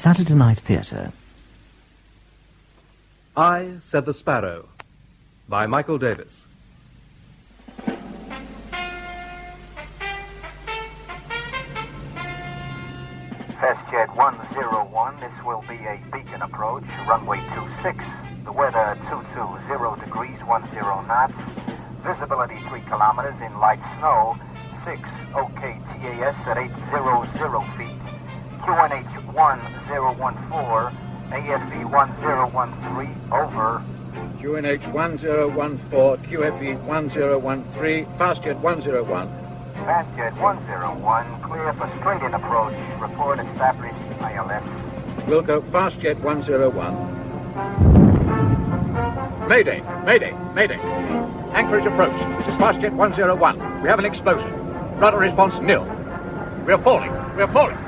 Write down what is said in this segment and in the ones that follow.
Saturday Night Theatre. I Said the Sparrow by Michael Davies. Fastjet 101, this will be a beacon approach, runway 26, the weather 220 degrees, 10 knots, visibility 3 kilometers in light snow, 6 OKTAS at 800 feet, QNH 1014, AFE 1013, over. QNH 1014, QFE 1013, Fastjet 101. Fastjet 101, clear for straight-in approach. Report established ILS. Wilco, Fastjet 101. Mayday, mayday, mayday. Anchorage approach. This is Fastjet 101. We have an explosion. Rudder response nil. We're falling. We're falling.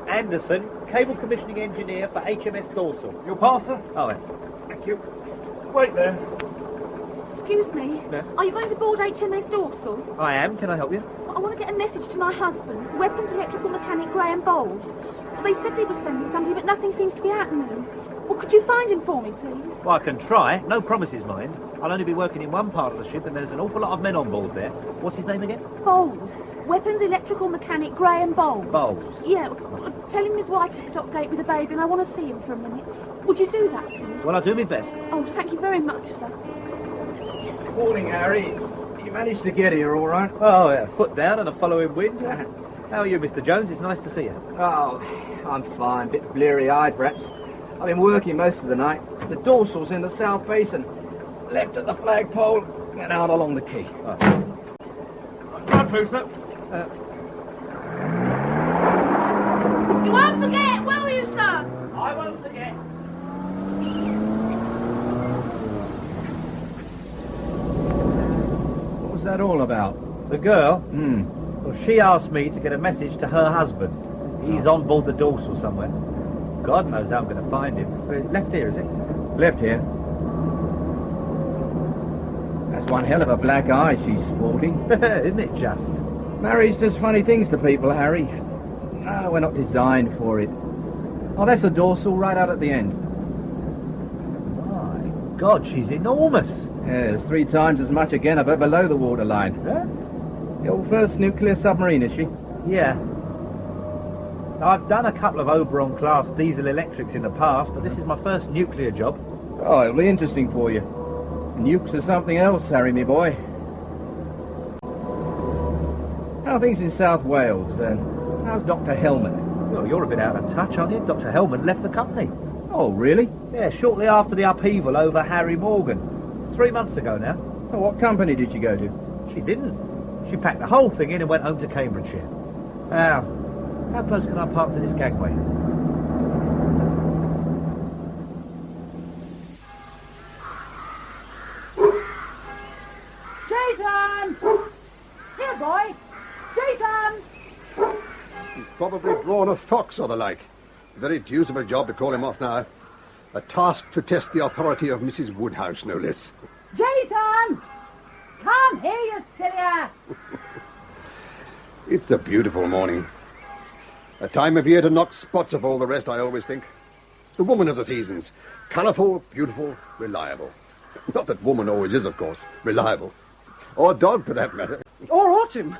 Anderson, cable commissioning engineer for HMS Dorsal. Your parcel? Oh, yeah. Thank you. Wait there. Excuse me. Yeah? Are you going to board HMS Dorsal? I am. Can I help you? I want to get a message to my husband. Weapons, electrical mechanic Graham Bowles. They said they were sending somebody, but nothing seems to be happening. Well, could you find him for me, please? Well, I can try. No promises, mind. I'll only be working in one part of the ship, and there's an awful lot of men on board there. What's his name again? Bowles. Weapons, electrical mechanic Graham Bowles. Bowles. Yeah, tell him his wife's at the dock gate with a baby, and I want to see him for a minute. Would you do that, please? Well, I'll do my best. Oh, thank you very much, sir. Morning, Harry. You managed to get here all right? Oh, yeah. Foot down and a following wind. How are you, Mr. Jones? It's nice to see you. Oh, I'm fine. Bit bleary-eyed, perhaps. I've been working most of the night. The dorsal's in the South Basin. Left at the flagpole and out along the quay. Oh. Run through, sir. You won't forget, will you, sir? I won't forget. What was that all about? The girl? Hmm. Well, she asked me to get a message to her husband. He's on board the Dorsal somewhere. God knows how I'm going to find him. Left here, is it? Left here. That's one hell of a black eye she's sporting. Isn't it just? Marriage does funny things to people, Harry. No, we're not designed for it. Oh, that's the dorsal right out at the end. My God, she's enormous. Yeah, there's 3 times as much again of her below the waterline. Huh? Your first nuclear submarine, is she? Yeah. I've done a couple of Oberon-class diesel electrics in the past, but this is my first nuclear job. Oh, it'll be interesting for you. Nukes are something else, Harry, me boy. How are things in South Wales, then? How's Dr. Hellman? Well, you're a bit out of touch, aren't you? Dr. Hellman left the company. Oh, really? Yeah, shortly after the upheaval over Harry Morgan. 3 months ago now. Oh, what company did you go to? She didn't. She packed the whole thing in and went home to Cambridgeshire. Now, how close can I park to this gangway? Jason! Here, boy! Jason! He's probably drawn a fox or the like. A very deuce of a job to call him off now. A task to test the authority of Mrs. Woodhouse, no less. Jason! Come here, you silly ass! It's a beautiful morning. A time of year to knock spots off all the rest, I always think. The woman of the seasons. Colourful, beautiful, reliable. Not that woman always is, of course, reliable. Or dog, for that matter. Or Autumn.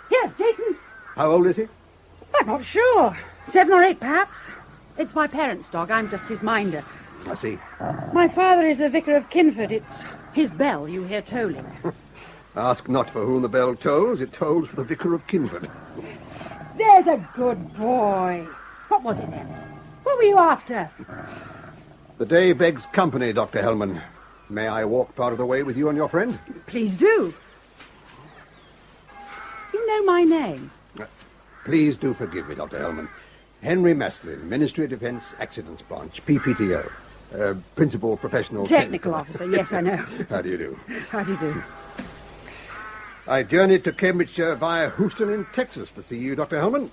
Here, Jason. How old is he? I'm not sure. 7 or 8, perhaps. It's my parents' dog. I'm just his minder. I see. My father is the vicar of Kinford. It's his bell you hear tolling. Ask not for whom the bell tolls. It tolls for the vicar of Kinford. There's a good boy. What was it then? What were you after? The day begs company, Dr. Hellman. May I walk part of the way with you and your friend? Please do. You know my name. Please do forgive me, Dr. Hellman. Henry Maslin, Ministry of Defence Accidents Branch, PPTO. Principal Professional... Technical Officer, yes, I know. How do you do? How do you do? I journeyed to Cambridgeshire via Houston in Texas to see you, Dr. Hellman.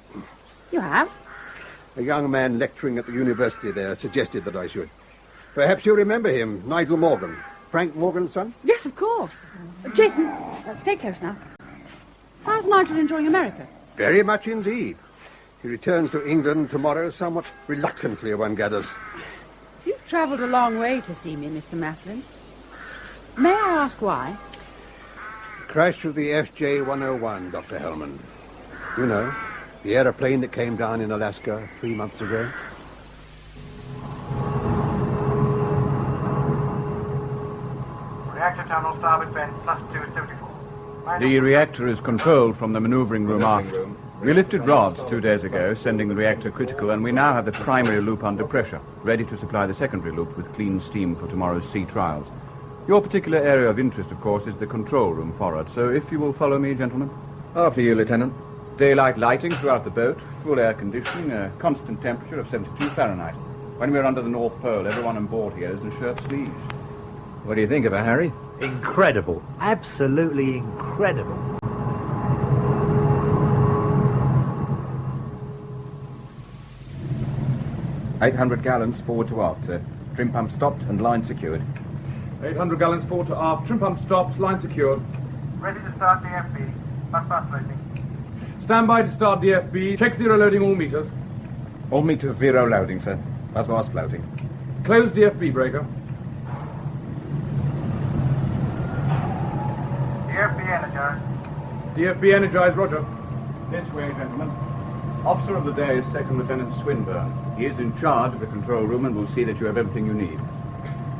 You have? A young man lecturing at the university there suggested that I should. Perhaps you remember him, Nigel Morgan. Frank Morgan's son? Yes, of course. Jason, stay close now. How's Nigel enjoying America? Very much indeed. He returns to England tomorrow, somewhat reluctantly, one gathers. You've travelled a long way to see me, Mr. Maslin. May I ask why? Crash of the FJ-101, Dr. Hellman. You know, the aeroplane that came down in Alaska 3 months ago. Reactor terminal starboard bend, plus 274. The reactor is controlled from the manoeuvring room aft. We lifted rods 2 days ago, sending the reactor critical, and we now have the primary loop under pressure, ready to supply the secondary loop with clean steam for tomorrow's sea trials. Your particular area of interest, of course, is the control room forward, so if you will follow me, gentlemen. After you, Lieutenant. Daylight lighting throughout the boat, full air conditioning, a constant temperature of 72 Fahrenheit. When we're under the North Pole, everyone on board here is in shirt sleeves. What do you think of her, Harry? Incredible. Absolutely incredible. $800 gallons forward to aft, sir. Trim pump stopped and line secured. 800 gallons forward to aft. Trim pump stopped. Line secured. Ready to start DFB. Bus loading. Stand by to start DFB. Check zero loading all meters. All meters zero loading, sir. Bus floating. Close DFB breaker. DFB energized. DFB energized, roger. This way, gentlemen. Officer of the day is Second Lieutenant Swinburne. He is in charge of the control room and will see that you have everything you need.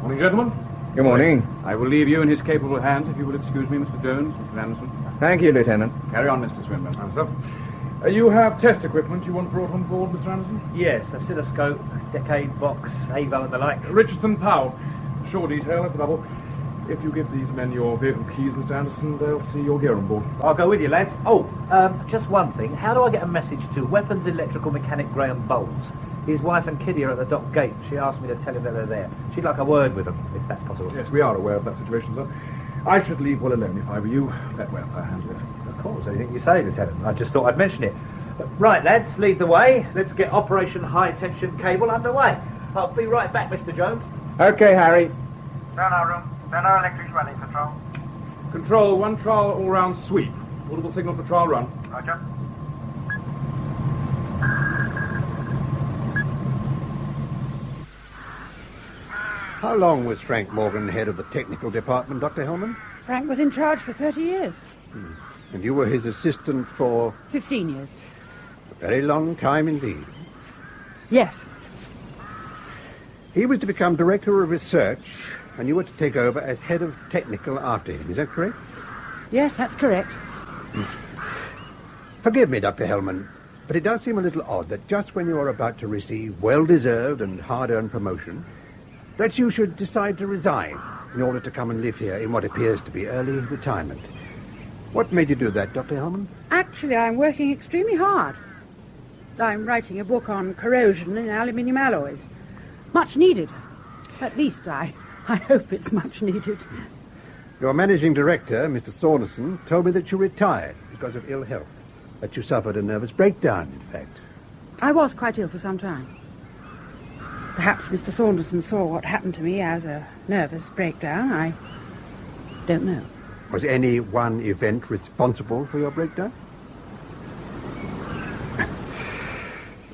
Morning, gentlemen. Good morning. I will leave you in his capable hands, if you will excuse me, Mr. Jones, Mr. Anderson. Thank you, Lieutenant. Carry on, Mr. Swinburne. Sir. You have test equipment you want brought on board, Mr. Anderson? Yes, oscilloscope, decade box, AVAL and the like. Richardson Powell. Shore detail at the double. If you give these men your vehicle keys, Mr. Anderson, they'll see your gear on board. I'll go with you, lads. Oh, just one thing. How do I get a message to Weapons Electrical Mechanic Graham Bowles? His wife and kiddie are at the dock gate. She asked me to tell him that they're there. She'd like a word with them, if that's possible. Yes, we are aware of that situation, sir. I should leave well alone if I were you. Let Welfare handle it. Of course, anything you say, Lieutenant. I just thought I'd mention it. Right, lads, lead the way. Let's get Operation High Tension Cable underway. I'll be right back, Mr. Jones. Okay, Harry. Sonar room. Sonar electrics running. Control. Control, one trial all-round sweep. Audible signal for trial run. Roger. How long was Frank Morgan head of the technical department, Dr. Hellman? Frank was in charge for 30 years. And you were his assistant for 15 years. a very long time indeed. Yes. He was to become director of research, and you were to take over as head of technical after him. Is that correct? Yes, that's correct. Forgive me, Dr. Hellman, but it does seem a little odd that just when you are about to receive well-deserved and hard-earned promotion, that you should decide to resign in order to come and live here in what appears to be early retirement. What made you do that, Dr. Hellman? Actually, I'm working extremely hard. I'm writing a book on corrosion in aluminium alloys. Much needed. At least I hope it's much needed. Your managing director, Mr. Saunderson, told me that you retired because of ill health, that you suffered a nervous breakdown, in fact. I was quite ill for some time. Perhaps Mr. Saunderson saw what happened to me as a nervous breakdown. I don't know. Was any one event responsible for your breakdown?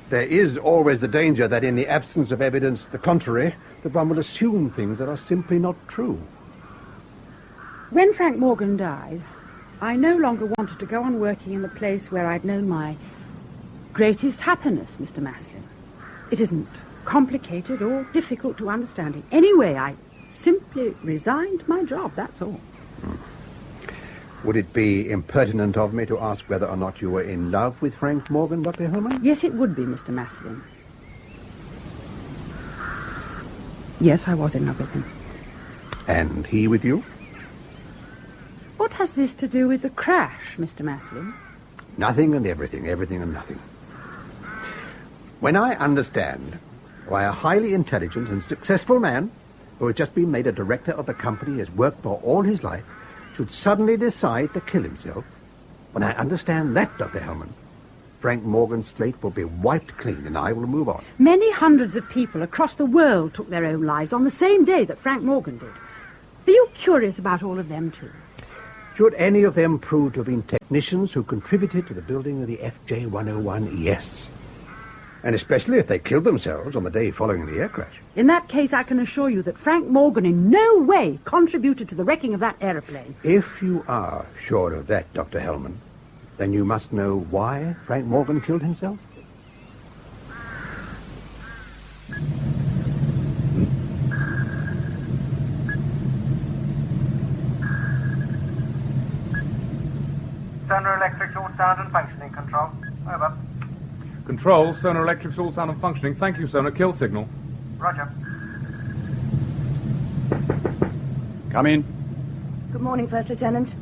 There is always the danger that in the absence of evidence to the contrary, that one will assume things that are simply not true. When Frank Morgan died, I no longer wanted to go on working in the place where I'd known my greatest happiness, Mr. Maslin. It isn't complicated or difficult to understand in any way. I simply resigned my job, that's all. Would it be impertinent of me to ask whether or not you were in love with Frank Morgan, Dr. Hellman? Yes, it would be, Mr. Maslin. Yes, I was in love with him. And he with you? What has this to do with the crash, Mr. Maslin? Nothing and everything, everything and nothing. When I understand why a highly intelligent and successful man who has just been made a director of the company he has worked for all his life should suddenly decide to kill himself, when I understand that, Dr. Hellman, Frank Morgan's slate will be wiped clean and I will move on. Many hundreds of people across the world took their own lives on the same day that Frank Morgan did. Are you curious about all of them, too? Should any of them prove to have been technicians who contributed to the building of the FJ-101, yes. And especially if they killed themselves on the day following the air crash. In that case, I can assure you that Frank Morgan in no way contributed to the wrecking of that aeroplane. If you are sure of that, Dr. Hellman, then you must know why Frank Morgan killed himself. Sonar electrics all sound and functioning, Control. Over. Control, sonar electrics all sound and functioning. Thank you, sonar. Kill signal. Roger. Come in. Good morning, First Lieutenant.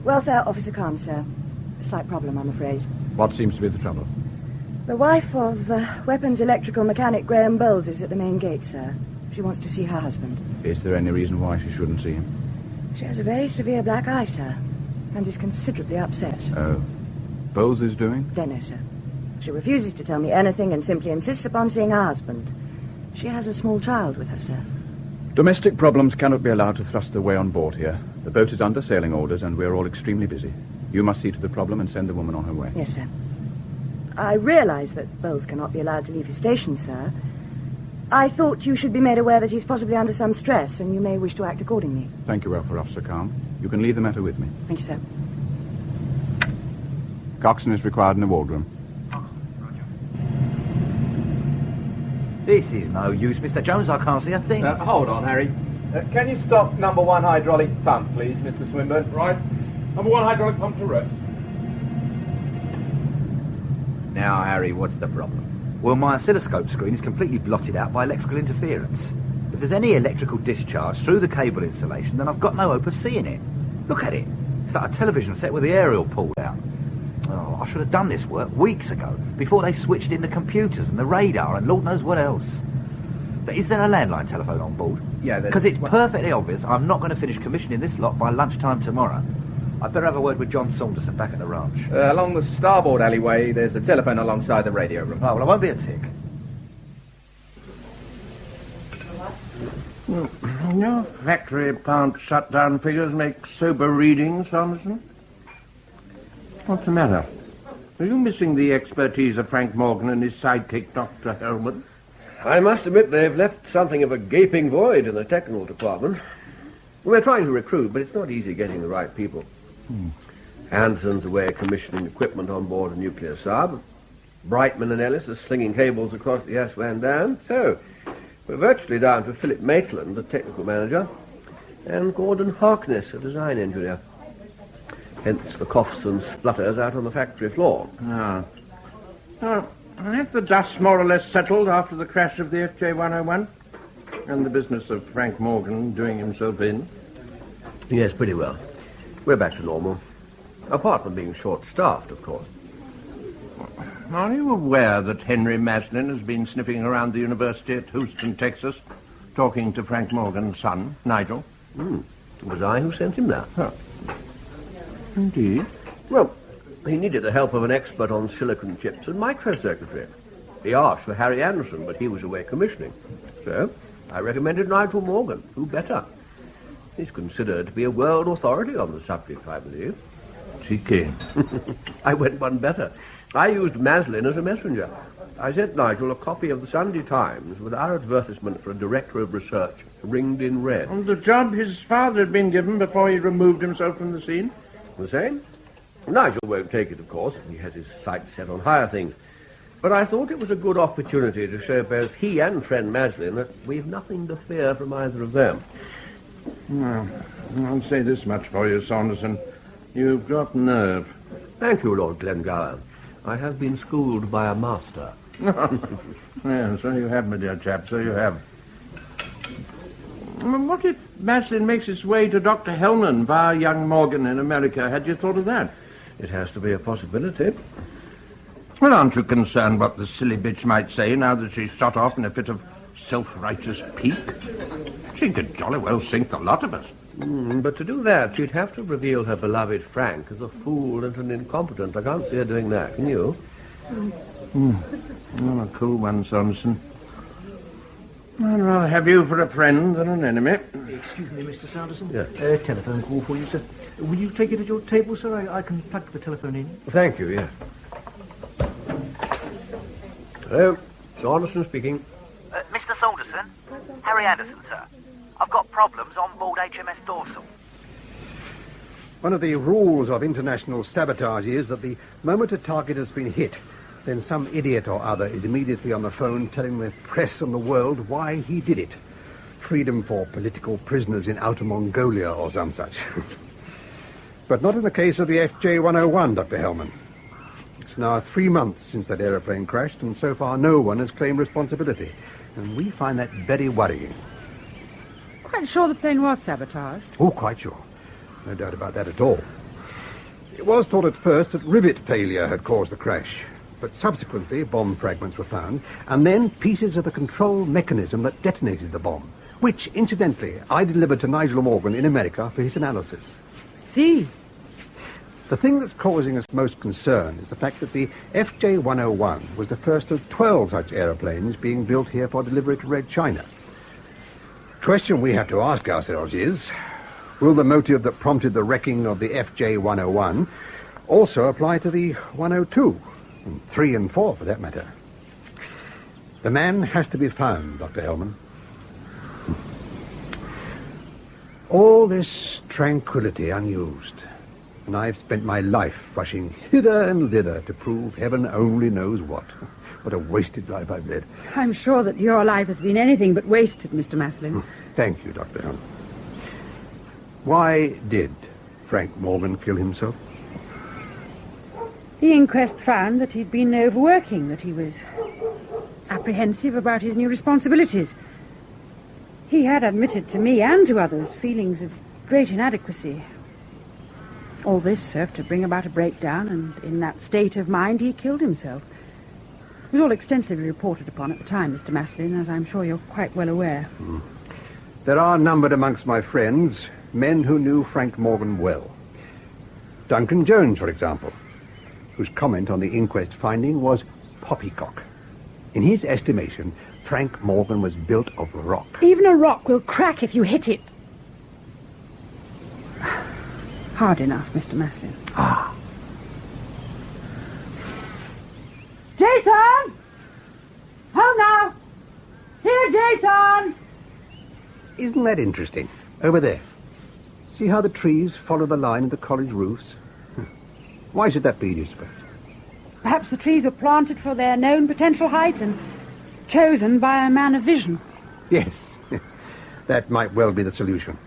Welfare Officer Khan, sir. A slight problem, I'm afraid. What seems to be the trouble? The wife of Weapons Electrical Mechanic Graham Bowles is at the main gate, sir. She wants to see her husband. Is there any reason why she shouldn't see him? She has a very severe black eye, sir, and is considerably upset. Oh. Bowles is doing? Don't know, sir. She refuses to tell me anything and simply insists upon seeing her husband. She has a small child with her, sir. Domestic problems cannot be allowed to thrust their way on board here. The boat is under sailing orders and we're all extremely busy. You must see to the problem and send the woman on her way. Yes, sir. I realise that Bowles cannot be allowed to leave his station, sir. I thought you should be made aware that he's possibly under some stress and you may wish to act accordingly. Thank you, Welfare Officer Calm. You can leave the matter with me. Thank you, sir. Coxswain is required in the wardroom. This is no use, Mr. Jones. I can't see a thing. Hold on, Harry. Can you stop number 1 hydraulic pump, please, Mr. Swinburne? Right. Number 1 hydraulic pump to rest. Now, Harry, what's the problem? Well, my oscilloscope screen is completely blotted out by electrical interference. If there's any electrical discharge through the cable insulation, then I've got no hope of seeing it. Look at it. It's like a television set with the aerial pulled out. Oh, I should have done this work weeks ago, before they switched in the computers and the radar and Lord knows what else. But is there a landline telephone on board? Yeah, because it's perfectly obvious I'm not going to finish commissioning this lot by lunchtime tomorrow. I'd better have a word with John Saunderson back at the ranch. Along the starboard alleyway, there's a telephone alongside the radio room. Oh, well, I won't be a tick. Your factory plant shutdown figures make sober readings, Saunderson. What's the matter? Are you missing the expertise of Frank Morgan and his sidekick, Dr. Hellman? I must admit they've left something of a gaping void in the technical department. We're trying to recruit, but it's not easy getting the right people. Anderson's away commissioning equipment on board a nuclear sub. Brightman and Ellis are slinging cables across the S. Van Dam. So, we're virtually down to Philip Maitland, the technical manager, and Gordon Harkness, a design engineer. Hence the coughs and splutters out on the factory floor. Have the dust more or less settled after the crash of the FJ-101? And the business of Frank Morgan doing himself in? Yes, pretty well. We're back to normal. Apart from being short-staffed, of course. Are you aware that Henry Maslin has been sniffing around the university at Houston, Texas, talking to Frank Morgan's son, Nigel? It was I who sent him there. Huh. Indeed? Well, he needed the help of an expert on silicon chips and microcircuitry. He asked for Harry Anderson, but he was away commissioning. So, I recommended Nigel Morgan. Who better? He's considered to be a world authority on the subject, I believe. Cheeky. I went one better. I used Maslin as a messenger. I sent Nigel a copy of the Sunday Times with our advertisement for a director of research ringed in red. And the job his father had been given before he removed himself from the scene? The same? Nigel won't take it, of course. He has his sights set on higher things. But I thought it was a good opportunity to show both he and friend Maslin that we've nothing to fear from either of them. Well, I'll say this much for you, Saunderson. You've got nerve. Thank you, Lord Glengower. I have been schooled by a master. Yeah, so you have, my dear chap, so you have. What if Maslin makes its way to Dr. Hellman via young Morgan in America? Had you thought of that? It has to be a possibility. Well, aren't you concerned what the silly bitch might say now that she's shot off in a fit of self-righteous pique? She could jolly well sink the lot of us. But to do that, she'd have to reveal her beloved Frank as a fool and an incompetent. I can't see her doing that, can you? Well, a cool one, Saunderson. I'd rather have you for a friend than an enemy. Excuse me, Mr. Sanderson. Yes. Telephone call for you, sir. Will you take it at your table, sir? I can plug the telephone in. Thank you, yes. Hello, Saunderson speaking. Mr. Saunderson? Harry Anderson, sir. I've got problems on board HMS Dorsal. One of the rules of international sabotage is that the moment a target has been hit, then some idiot or other is immediately on the phone telling the press and the world why he did it. Freedom for political prisoners in Outer Mongolia or some such. But not in the case of the FJ-101, Dr. Hellman. It's now 3 months since that aeroplane crashed, and so far no one has claimed responsibility. And we find that very worrying. Quite sure the plane was sabotaged? Oh, quite sure. No doubt about that at all. It was thought at first that rivet failure had caused the crash, but subsequently bomb fragments were found, and then pieces of the control mechanism that detonated the bomb, which, incidentally, I delivered to Nigel Morgan in America for his analysis. See. The thing that's causing us most concern is the fact that the FJ-101 was the first of 12 such aeroplanes being built here for delivery to Red China. The question we have to ask ourselves is, will the motive that prompted the wrecking of the FJ-101 also apply to the 102, and 3 and 4 for that matter? The man has to be found, Dr. Hellman. All this tranquility unused, and I've spent my life rushing hither and thither to prove heaven only knows what. What a wasted life I've led. I'm sure that your life has been anything but wasted, Mr. Maslin. Thank you, Dr. Hellman. Why did Frank Morgan kill himself? The inquest found that he'd been overworking, that he was apprehensive about his new responsibilities. He had admitted to me and to others feelings of great inadequacy. All this served to bring about a breakdown, and in that state of mind he killed himself. It was all extensively reported upon at the time, Mr. Maslin, as I'm sure you're quite well aware. There are numbered amongst my friends men who knew Frank Morgan well. Duncan Jones, for example, whose comment on the inquest finding was poppycock. In his estimation, Frank Morgan was built of rock. Even a rock will crack if you hit it. Hard enough, Mr. Maslin. Ah. Jason! Home now! Here, Jason! Isn't that interesting? Over there. See how the trees follow the line of the college roofs? Why should that be, do you suppose? Perhaps the trees are planted for their known potential height and chosen by a man of vision. Yes, that might well be the solution.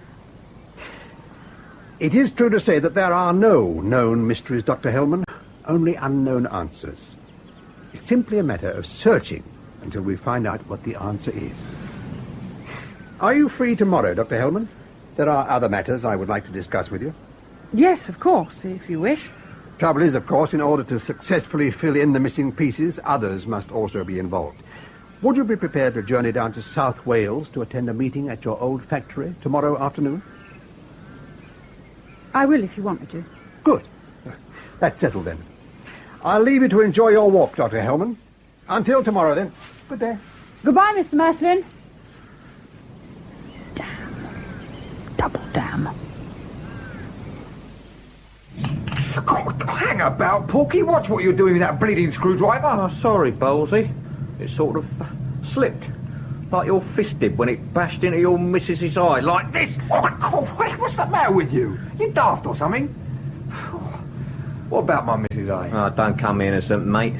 It is true to say that there are no known mysteries, Dr. Hellman, only unknown answers. It's simply a matter of searching until we find out what the answer is. Are you free tomorrow, Dr. Hellman? There are other matters I would like to discuss with you. Yes, of course, if you wish. Trouble is, of course, in order to successfully fill in the missing pieces, others must also be involved. Would you be prepared to journey down to South Wales to attend a meeting at your old factory tomorrow afternoon? I will if you want me to. Good. That's settled then. I'll leave you to enjoy your walk, Dr. Hellman. Until tomorrow, then. Good day. Goodbye, Mr. Maslin. Damn. Double damn. Hang about, Porky. Watch what you're doing with that bleeding screwdriver. Oh, sorry, Bowlesy. It sort of slipped. Like your fist did when it bashed into your missus's eye, like this. Oh, God, what's the matter with you? You daft or something? What about my missus' eye? Oh, don't come innocent, mate.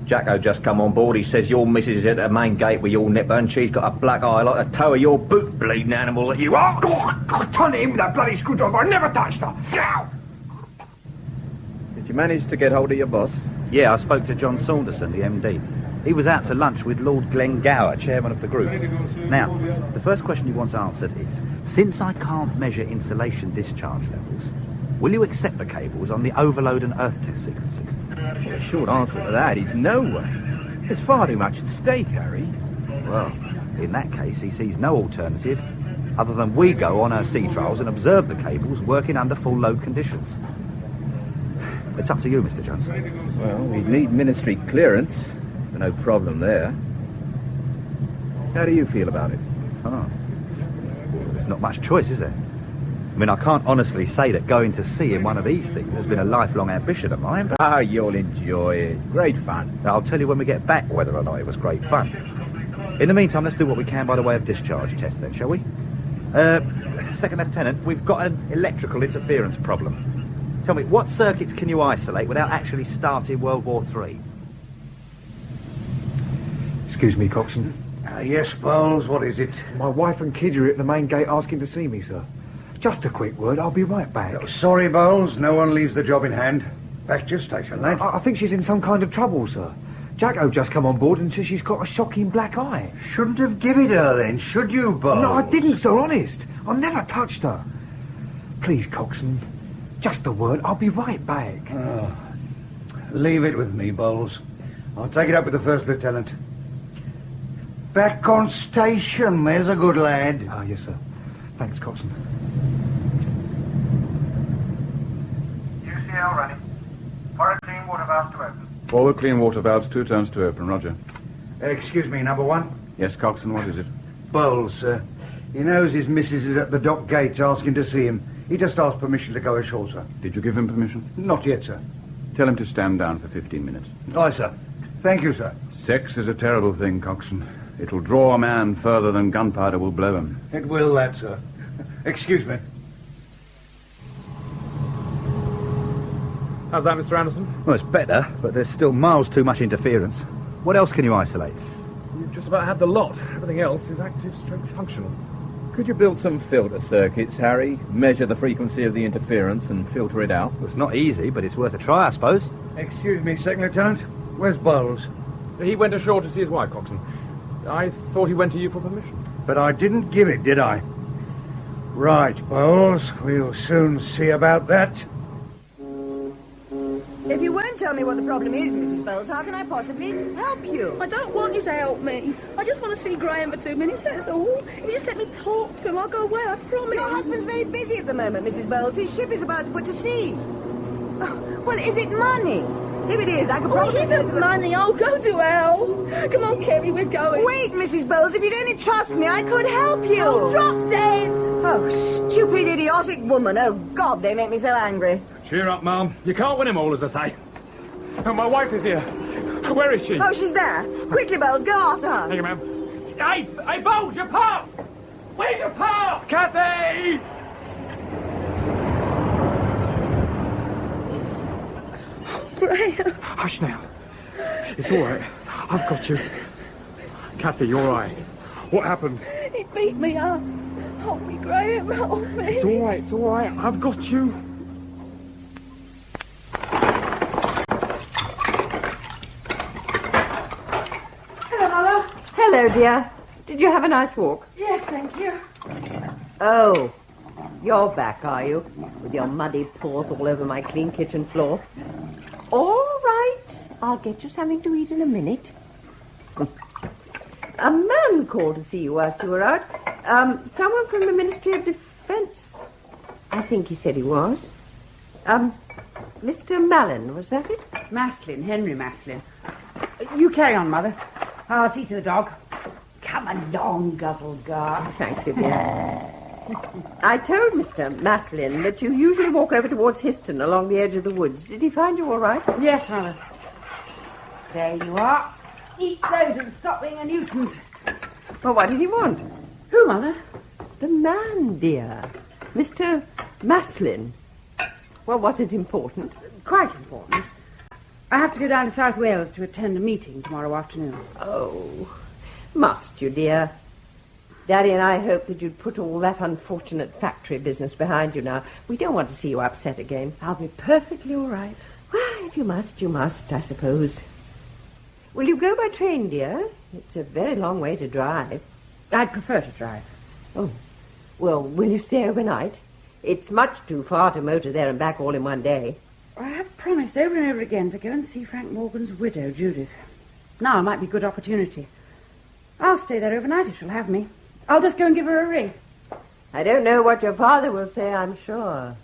Jacko just come on board. He says your missus is at the main gate with your nipper and she's got a black eye like the toe of your boot, bleeding animal that you are. Oh, God, turn it in with that bloody screwdriver. I never touched her. Ow! Did you manage to get hold of your boss? Yeah, I spoke to John Saunderson, the MD. He was out to lunch with Lord Glengower, chairman of the group. Now, the first question he wants answered is, since I can't measure insulation discharge levels, will you accept the cables on the overload and earth test sequences? The short answer to that is no way. There's far too much at stake, Harry. Well, in that case, he sees no alternative other than we go on our sea trials and observe the cables working under full load conditions. It's up to you, Mr. Johnson. Well, we'd need ministry clearance. No problem there. How do you feel about it? Oh. There's not much choice, is there? I mean, I can't honestly say that going to sea in one of these things has been a lifelong ambition of mine. But... Ah, you'll enjoy it. Great fun. I'll tell you when we get back whether or not it was great fun. In the meantime, let's do what we can by the way of discharge test then, shall we? Second Lieutenant, we've got an electrical interference problem. Tell me, what circuits can you isolate without actually starting World War III? Excuse me, Coxswain. Yes, Bowles, what is it? My wife and kids are at the main gate asking to see me, sir. Just a quick word, I'll be right back. Oh, sorry, Bowles, no one leaves the job in hand. Back to your station, lad. I think she's in some kind of trouble, sir. Jacko just come on board and says she's got a shocking black eye. Shouldn't have given it her then, should you, Bowles? No, I didn't, sir, honest. I never touched her. Please, Coxswain, just a word, I'll be right back. Oh, leave it with me, Bowles. I'll take it up with the First Lieutenant. Back on station, there's a good lad. Ah, yes, sir. Thanks, Coxswain. UCL running. Forward clean water valves to open. Forward clean water valves, 2 turns to open, roger. Excuse me, number 1. Yes, Coxswain, what is it? Bowles, sir. He knows his missus is at the dock gates asking to see him. He just asked permission to go ashore, sir. Did you give him permission? Not yet, sir. Tell him to stand down for 15 minutes. Aye, sir. Thank you, sir. Sex is a terrible thing, Coxswain. It'll draw a man further than gunpowder will blow him. It will, that, sir. Excuse me. How's that, Mr. Anderson? Well, it's better, but there's still miles too much interference. What else can you isolate? You've just about had the lot. Everything else is active, stroke functional. Could you build some filter circuits, Harry? Measure the frequency of the interference and filter it out? Well, it's not easy, but it's worth a try, I suppose. Excuse me, Second Lieutenant. Where's Bowles? He went ashore to see his wife, Coxswain. I thought he went to you for permission. But I didn't give it, did I? Right, Bowles. We'll soon see about that. If you won't tell me what the problem is, Mrs. Bowles, how can I possibly help you? I don't want you to help me. I just want to see Graham for 2 minutes, that's all. If you just let me talk to him, I'll go away, I promise. Your husband's very busy at the moment, Mrs. Bowles. His ship is about to put to sea. Oh, well, is it money? If it is, I could probably... Oh, it isn't money. Oh, go to hell. Come on, Kerry, we're going. Wait, Mrs. Bowles, if you'd only trust me, I could help you. Oh, drop dead. Oh, stupid, idiotic woman. Oh, God, they make me so angry. Cheer up, Ma'am. You can't win 'em all, as I say. Oh, my wife is here. Where is she? Oh, she's there. Quickly, Bowles, go after her. Thank you, ma'am. Hey, Bowles, your pass! Where's your pass? Kathy! Graham. Hush now. It's all right. I've got you. Kathy, you're all right. What happened? He beat me up. Hold me, Graham, hold me. It's all right, it's all right. I've got you. Hello, Mother. Hello, dear. Did you have a nice walk? Yes, thank you. Oh, you're back, are you? With your muddy paws all over my clean kitchen floor. All right. I'll get you something to eat in a minute. A man called to see you whilst you were out. Someone from the Ministry of Defence. I think he said he was. Mr. Mallon, was that it? Maslin, Henry Maslin. You carry on, Mother. I'll see to the dog. Come along, Guzzlegar. Thank you, dear. I told Mr. Maslin that you usually walk over towards Histon along the edge of the woods. Did he find you all right? Yes, Mother. There you are. Eat those and stop being a nuisance. Well, what did he want? Who, Mother? The man, dear. Mr. Maslin. Well, was it important? Quite important. I have to go down to South Wales to attend a meeting tomorrow afternoon. Oh, must you, dear? Daddy and I hoped that you'd put all that unfortunate factory business behind you now. We don't want to see you upset again. I'll be perfectly all right. Well, if you must, I suppose. Will you go by train, dear? It's a very long way to drive. I'd prefer to drive. Oh, well, will you stay overnight? It's much too far to motor there and back all in one day. I have promised over and over again to go and see Frank Morgan's widow, Judith. Now might be a good opportunity. I'll stay there overnight if she'll have me. I'll just go and give her a ring. I don't know what your father will say, I'm sure.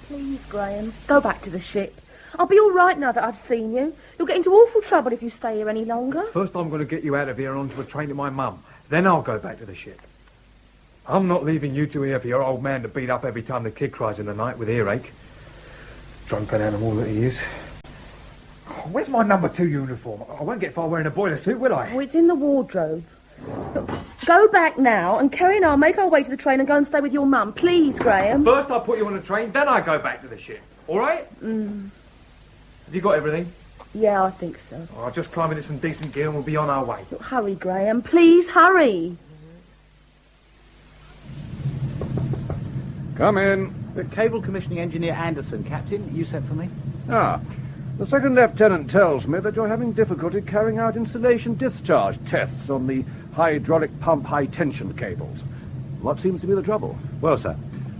Please, Graham, go back to the ship. I'll be all right now that I've seen you. You'll get into awful trouble if you stay here any longer. First I'm going to get you out of here and onto a train to my mum. Then I'll go back to the ship. I'm not leaving you two here for your old man to beat up every time the kid cries in the night with earache. Drunken animal that he is. Where's my number 2 uniform? I won't get far wearing a boiler suit, will I? Oh, it's in the wardrobe. Look, go back now, and Kerry and I'll make our way to the train and go and stay with your mum. Please, Graham. First I'll put you on a train, then I go back to the ship. All right? Mm. Have you got everything? Yeah, I think so. I'll just climb into some decent gear and we'll be on our way. Look, hurry, Graham. Please, hurry. Come in. The cable commissioning engineer Anderson, Captain, you sent for me? Ah, the second lieutenant tells me that you're having difficulty carrying out installation discharge tests on the hydraulic pump high-tension cables. What seems to be the trouble? Well, sir,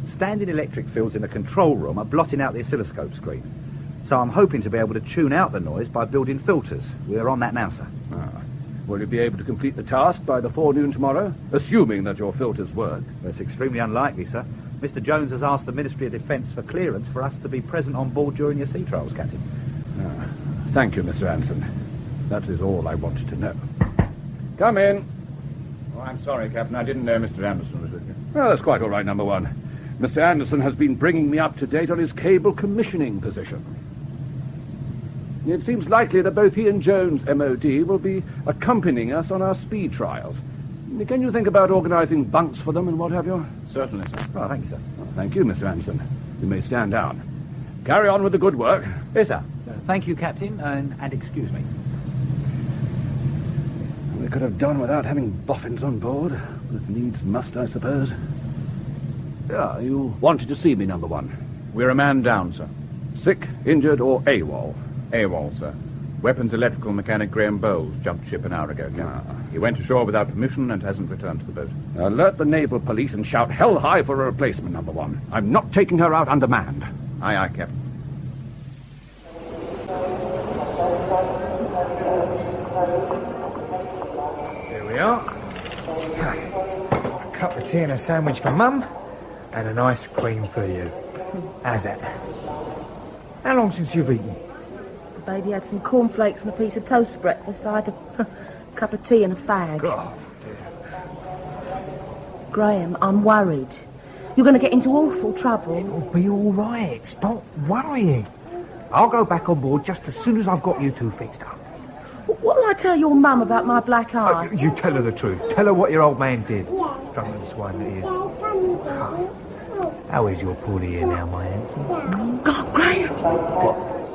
standing electric fields in the control room are blotting out the oscilloscope screen. So I'm hoping to be able to tune out the noise by building filters. We're on that now, sir. Ah. Will you be able to complete the task by the forenoon tomorrow, assuming that your filters work? That's extremely unlikely, sir. Mr. Jones has asked the Ministry of Defence for clearance for us to be present on board during your sea trials, Captain. Ah, thank you, Mr. Anderson. That is all I wanted to know. Come in. Oh, I'm sorry, Captain. I didn't know Mr. Anderson was with you. Well, that's quite all right, number 1. Mr. Anderson has been bringing me up to date on his cable commissioning position. It seems likely that both he and Jones, MOD, will be accompanying us on our speed trials. Can you think about organising bunks for them and what have you? Certainly, sir. Oh, thank you, sir. Thank you, Mr. Anderson. You may stand down. Carry on with the good work. Yes, sir. Thank you, Captain, and excuse me. We could have done without having boffins on board, but needs must, I suppose. Yeah, you wanted to see me, number 1. We're a man down, sir. Sick, injured, or AWOL? AWOL, sir. Weapons electrical mechanic Graham Bowles jumped ship an hour ago, Captain. He went ashore without permission and hasn't returned to the boat. Alert the naval police and shout hell high for a replacement, number 1. I'm not taking her out undermanned. Aye, aye, Captain. There we are. A cup of tea and a sandwich for Mum, and an ice cream for you. How's that? How long since you've eaten? The baby had some cornflakes and a piece of toast for breakfast. I had a cup of tea and a fag. God. Graham, I'm worried. You're going to get into awful trouble. It'll be all right. Stop worrying. I'll go back on board just as soon as I've got you two fixed up. What will I tell your mum about my black eye? You tell her the truth. Tell her what your old man did. Drunken swine that he is. How is your poorly here now, my handsome? God, Graham!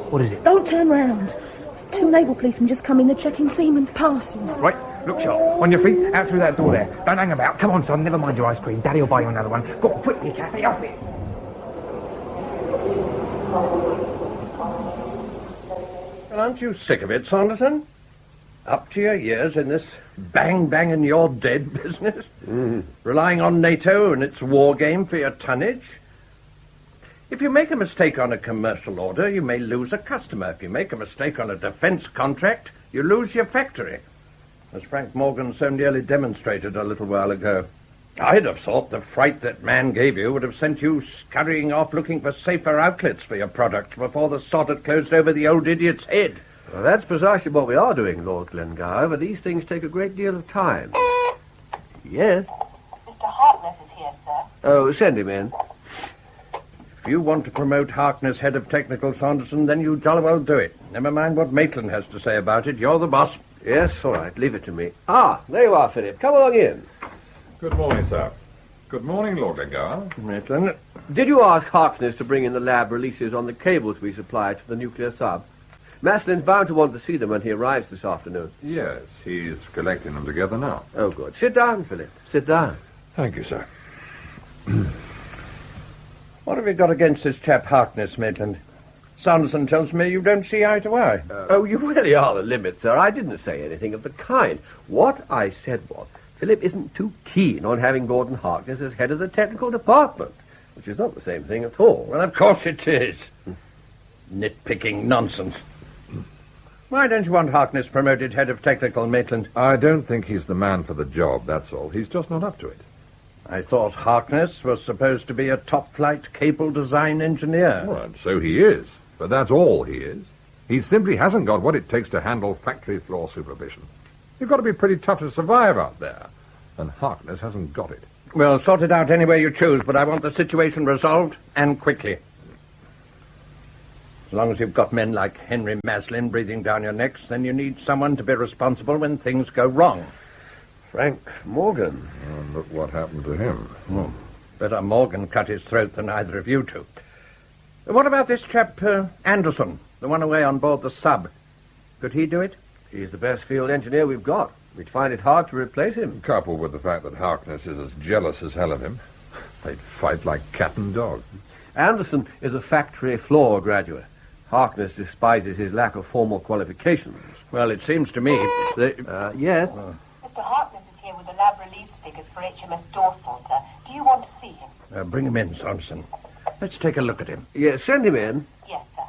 What is it? Don't turn round. 2 naval policemen just come in. They're checking seamen's passes. Right, look sharp. On your feet, out through that door there. Don't hang about. Come on, son, never mind your ice cream. Daddy will buy you another one. Go on, quickly, Kathy, off it. Well, aren't you sick of it, Saunderson? Up to your ears in this bang and you're dead business? Relying on NATO and its war game for your tonnage? If you make a mistake on a commercial order, you may lose a customer. If you make a mistake on a defence contract, you lose your factory, as Frank Morgan so nearly demonstrated a little while ago. I'd have thought the fright that man gave you would have sent you scurrying off looking for safer outlets for your product before the sod had closed over the old idiot's head. Well, that's precisely what we are doing, Lord Glengower, but these things take a great deal of time. Yes? Mr. Hartnett is here, sir. Oh, send him in. If you want to promote Harkness head of technical, Saunderson, then you jolly well do it. Never mind what Maitland has to say about it. You're the boss. Yes, all right, leave it to me. Ah, there you are, Philip. Come along in. Good morning, sir. Good morning, Lord Glengarry. Maitland, did you ask Harkness to bring in the lab releases on the cables we supply to the nuclear sub? Maslin's bound to want to see them when he arrives this afternoon. Yes, he's collecting them together now. Oh, good. Sit down, Philip. Sit down. Thank you, sir. What have you got against this chap Harkness, Maitland? Saunderson tells me you don't see eye to eye. Oh, you really are the limit, sir. I didn't say anything of the kind. What I said was, Philip isn't too keen on having Gordon Harkness as head of the technical department, which is not the same thing at all. Well, of course it is. Nitpicking nonsense. Why don't you want Harkness promoted head of technical, Maitland? I don't think he's the man for the job, that's all. He's just not up to it. I thought Harkness was supposed to be a top-flight cable design engineer. Well, and so he is. But that's all he is. He simply hasn't got what it takes to handle factory floor supervision. You've got to be pretty tough to survive out there. And Harkness hasn't got it. Well, sort it out any way you choose, but I want the situation resolved, and quickly. As long as you've got men like Henry Maslin breathing down your necks, then you need someone to be responsible when things go wrong. Frank Morgan. And look what happened to him. Oh, better Morgan cut his throat than either of you two. What about this chap, Anderson, the one away on board the sub? Could he do it? He's the best field engineer we've got. We'd find it hard to replace him. Coupled with the fact that Harkness is as jealous as hell of him, they'd fight like cat and dog. Anderson is a factory floor graduate. Harkness despises his lack of formal qualifications. Well, it seems to me that... yes? Mr. Harkness is here with the lab release figures for HMS Dorsal, sir. Do you want to see him? Bring him in, Saunderson. Let's take a look at him. Yes, send him in. Yes, sir.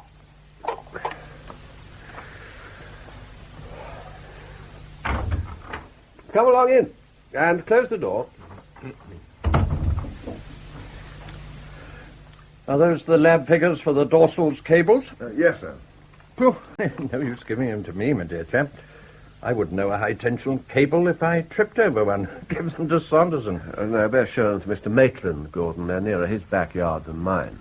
Come along in. And close the door. Are those the lab figures for the Dorsal's cables? Yes, sir. Oh, no use giving them to me, my dear chap. I wouldn't know a high-tension cable if I tripped over one. Give them to Saunderson. No, best show them to Mr. Maitland, Gordon. They're nearer his backyard than mine.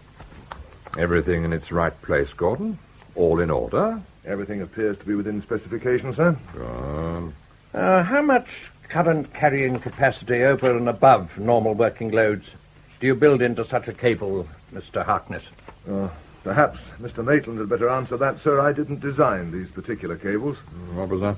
Everything in its right place, Gordon. All in order. Everything appears to be within specification, sir. How much current carrying capacity over and above normal working loads do you build into such a cable, Mr. Harkness? Perhaps Mr. Maitland had better answer that, sir. I didn't design these particular cables. What was that?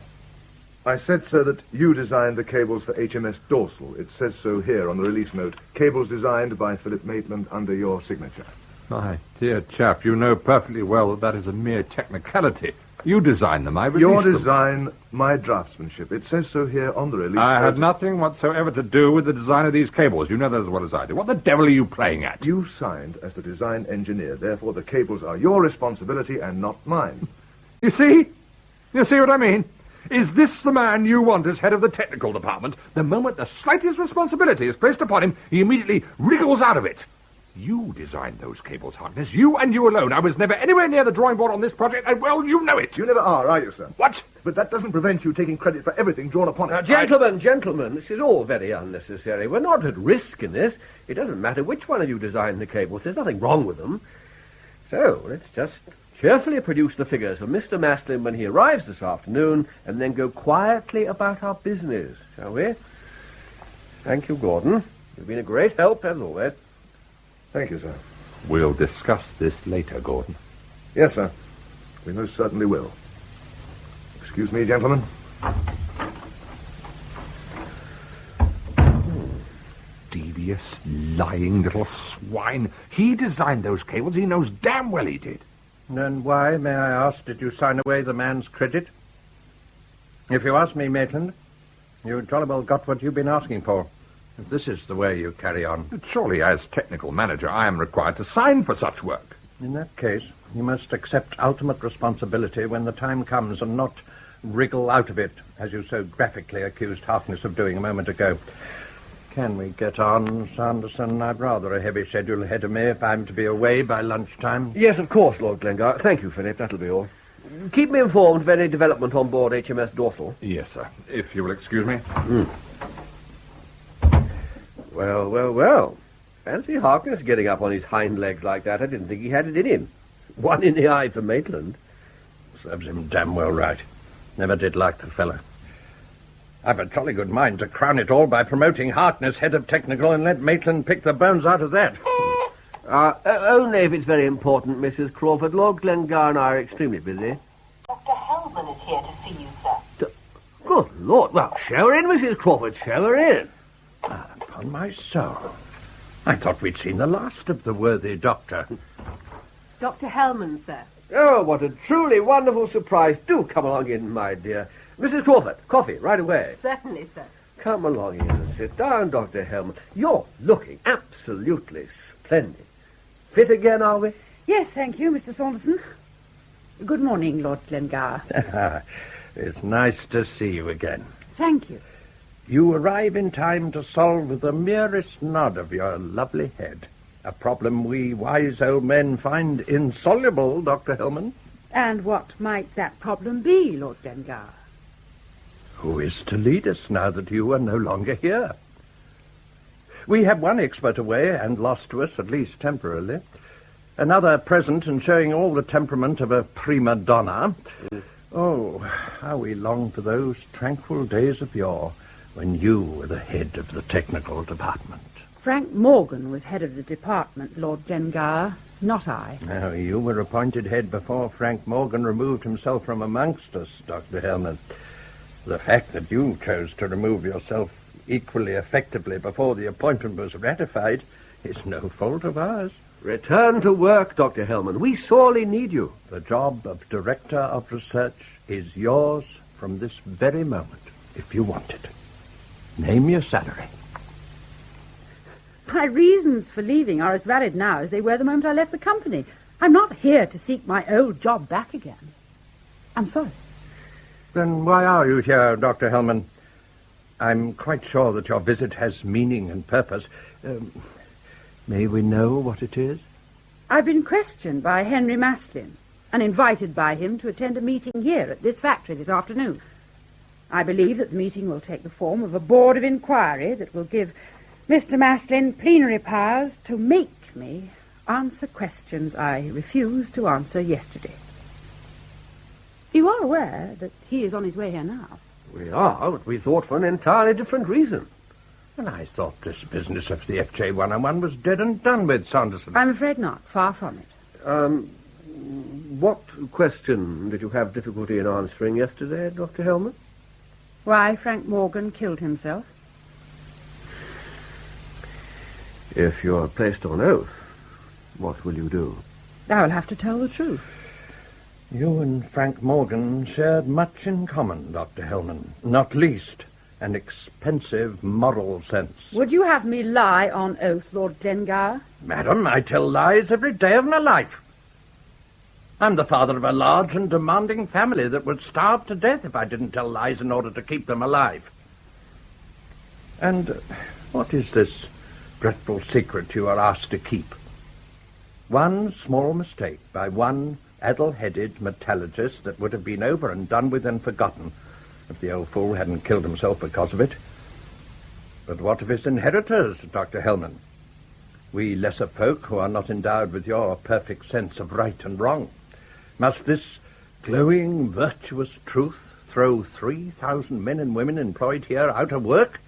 I said, sir, that you designed the cables for HMS Dorsal. It says so here on the release note. Cables designed by Philip Maitland under your signature. My dear chap, you know perfectly well that is a mere technicality. You designed them, I released Your them. design, my draftsmanship. It says so here on the release I note. had nothing whatsoever to do with the design of these cables. You know that as well as I do. What the devil are you playing at? You signed as the design engineer. Therefore, the cables are your responsibility and not mine. You see? You see what I mean? Is this the man you want as head of the technical department? The moment the slightest responsibility is placed upon him, he immediately wriggles out of it. You designed those cables, Harkness. You and you alone. I was never anywhere near the drawing board on this project, and, well, you know it. You never are you, sir? What? But that doesn't prevent you taking credit for everything drawn upon it. Now, gentlemen, this is all very unnecessary. We're not at risk in this. It doesn't matter which one of you designed the cables. There's nothing wrong with them. So, let's just cheerfully produce the figures for Mr. Maslin when he arrives this afternoon, and then go quietly about our business, shall we? Thank you, Gordon. You've been a great help, as always. Thank you, sir. We'll discuss this later, Gordon. Yes, sir. We most certainly will. Excuse me, gentlemen. Devious, lying little swine. He designed those cables. He knows damn well he did. Then why, may I ask, did you sign away the man's credit? If you ask me, Maitland, you jolly well got what you've been asking for. If this is the way you carry on. But surely, as technical manager, I am required to sign for such work. In that case, you must accept ultimate responsibility when the time comes and not wriggle out of it, as you so graphically accused Harkness of doing a moment ago. Can we get on, Saunderson? I've rather a heavy schedule ahead of me if I'm to be away by lunchtime. Yes, of course, Lord Glengarry. Thank you, Philip. That'll be all. Keep me informed of any development on board HMS Dorsal. Yes, sir. If you will excuse me. Well. Fancy Harkness getting up on his hind legs like that. I didn't think he had it in him. One in the eye for Maitland. Serves him damn well right. Never did like the fellow. I've a jolly good mind to crown it all by promoting Harkness head of technical and let Maitland pick the bones out of that. Only if it's very important, Mrs. Crawford. Lord Glengar and I are extremely busy. Dr. Hellman is here to see you, sir. Good Lord. Well, show her in, Mrs. Crawford. Show her in. Upon my soul. I thought we'd seen the last of the worthy doctor. Dr. Hellman, sir. Oh, what a truly wonderful surprise. Do come along in, my dear. Mrs. Crawford, coffee, right away. Certainly, sir. Come along in and sit down, Dr. Hellman. You're looking absolutely splendid. Fit again, are we? Yes, thank you, Mr. Saunderson. Good morning, Lord Glengar. It's nice to see you again. Thank you. You arrive in time to solve with the merest nod of your lovely head a problem we wise old men find insoluble, Dr. Hellman. And what might that problem be, Lord Glengar? Who is to lead us now that you are no longer here? We have one expert away and lost to us, at least temporarily. Another present and showing all the temperament of a prima donna. Oh, how we long for those tranquil days of yore when you were the head of the technical department. Frank Morgan was head of the department, Lord Glengar, not I. No, you were appointed head before Frank Morgan removed himself from amongst us, Dr. Hellman. The fact that you chose to remove yourself equally effectively before the appointment was ratified is no fault of ours. Return to work, Dr. Hellman. We sorely need you. The job of Director of Research is yours from this very moment, if you want it. Name your salary. My reasons for leaving are as valid now as they were the moment I left the company. I'm not here to seek my old job back again. I'm sorry. Then why are you here, Dr. Hellman? I'm quite sure that your visit has meaning and purpose. May we know what it is? I've been questioned by Henry Maslin and invited by him to attend a meeting here at this factory this afternoon. I believe that the meeting will take the form of a board of inquiry that will give Mr. Maslin plenary powers to make me answer questions I refused to answer yesterday. You are aware that he is on his way here now? We are, but we thought for an entirely different reason. And I thought this business of the FJ-101 was dead and done with, Saunderson. I'm afraid not. Far from it. What question did you have difficulty in answering yesterday, Dr. Hellman? Why Frank Morgan killed himself. If you're placed on oath, what will you do? I'll have to tell the truth. You and Frank Morgan shared much in common, Dr. Hellman. Not least an expensive moral sense. Would you have me lie on oath, Lord Glengar? Madam, I tell lies every day of my life. I'm the father of a large and demanding family that would starve to death if I didn't tell lies in order to keep them alive. And what is this dreadful secret you are asked to keep? One small mistake by one addle-headed metallurgist that would have been over and done with and forgotten if the old fool hadn't killed himself because of it. But what of his inheritors, Dr. Hellman? We lesser folk who are not endowed with your perfect sense of right and wrong. Must this glowing, virtuous truth throw 3,000 men and women employed here out of work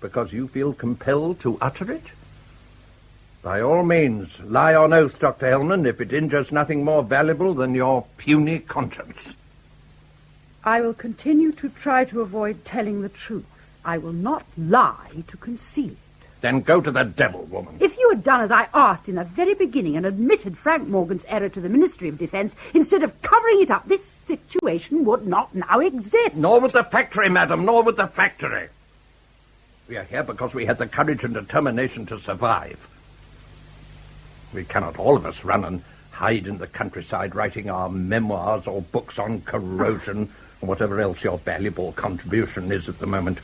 because you feel compelled to utter it? By all means, lie on oath, Dr. Hellman, if it injures nothing more valuable than your puny conscience. I will continue to try to avoid telling the truth. I will not lie to conceal it. Then go to the devil, woman. If you had done as I asked in the very beginning and admitted Frank Morgan's error to the Ministry of Defence, instead of covering it up, this situation would not now exist. Nor would the factory, madam, nor would the factory. We are here because we had the courage and determination to survive. We cannot all of us run and hide in the countryside writing our memoirs or books on corrosion or whatever else your valuable contribution is at the moment.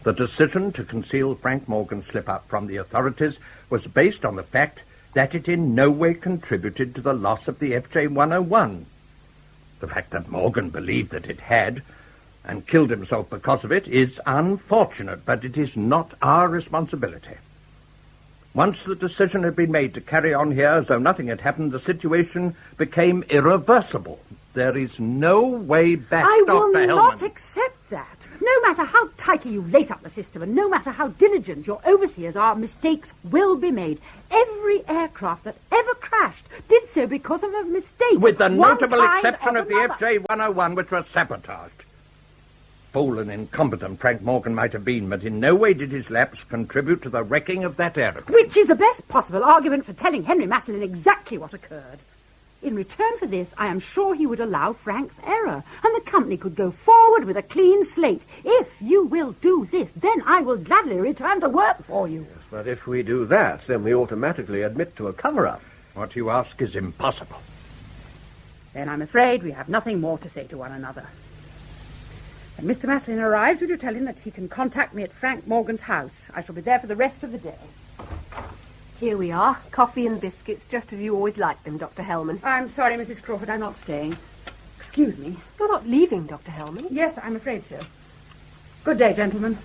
The decision to conceal Frank Morgan's slip-up from the authorities was based on the fact that it in no way contributed to the loss of the FJ-101. The fact that Morgan believed that it had and killed himself because of it is unfortunate, but it is not our responsibility. Once the decision had been made to carry on here as though nothing had happened, the situation became irreversible. There is no way back, I Dr. will Hellman. not accept that. No matter how tightly you lace up the system, and no matter how diligent your overseers are, mistakes will be made. Every aircraft that ever crashed did so because of a mistake. With the one notable kind exception or of the another. FJ-101, which was sabotaged. Fool and incompetent Frank Morgan might have been, but in no way did his lapse contribute to the wrecking of that aeroplane. Which is the best possible argument for telling Henry Maslin exactly what occurred. In return for this, I am sure he would allow Frank's error, and the company could go forward with a clean slate. If you will do this, then I will gladly return to work for you. Yes, but if we do that, then we automatically admit to a cover-up. What you ask is impossible. Then I'm afraid we have nothing more to say to one another. When Mr. Maslin arrives, will you tell him that he can contact me at Frank Morgan's house? I shall be there for the rest of the day. Here we are, coffee and biscuits, just as you always liked them, Dr. Hellman. I'm sorry, Mrs. Crawford, I'm not staying. Excuse me. You're not leaving, Dr. Hellman? Yes, I'm afraid so. Good day, gentlemen.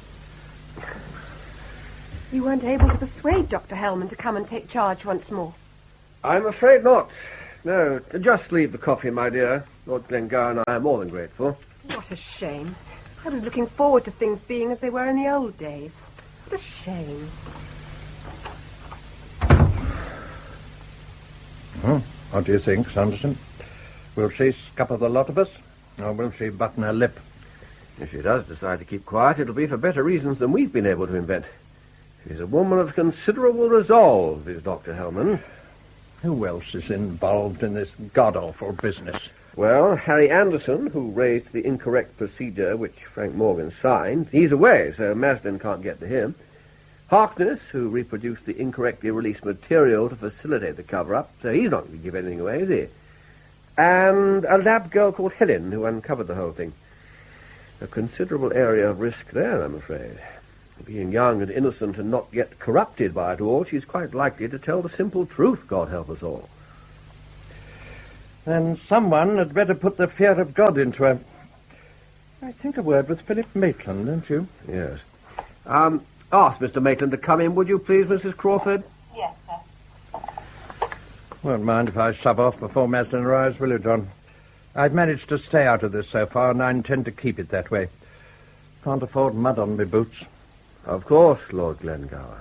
You weren't able to persuade Dr. Hellman to come and take charge once more. I'm afraid not. No, just leave the coffee, my dear. Lord Glengower and I are more than grateful. What a shame. I was looking forward to things being as they were in the old days. What a shame. What do you think, Sanderson? Will she scupper the lot of us, or will she button her lip? If she does decide to keep quiet, it'll be for better reasons than we've been able to invent. She's a woman of considerable resolve, is Dr. Hellman. Who else is involved in this god-awful business? Well, Harry Anderson, who raised the incorrect procedure which Frank Morgan signed, he's away, so Maslin can't get to him. Harkness, who reproduced the incorrectly released material to facilitate the cover-up, so he's not going to give anything away, is he? And a lab girl called Helen, who uncovered the whole thing. A considerable area of risk there, I'm afraid. Being young and innocent and not yet corrupted by it all, she's quite likely to tell the simple truth, God help us all. Then someone had better put the fear of God into her. I think a word with Philip Maitland, don't you? Yes. Ask Mr. Maitland to come in, would you please, Mrs. Crawford? Yes, sir. Won't mind if I shove off before Maslin arrives, will you, John? I've managed to stay out of this so far, and I intend to keep it that way. Can't afford mud on my boots. Of course, Lord Glengower.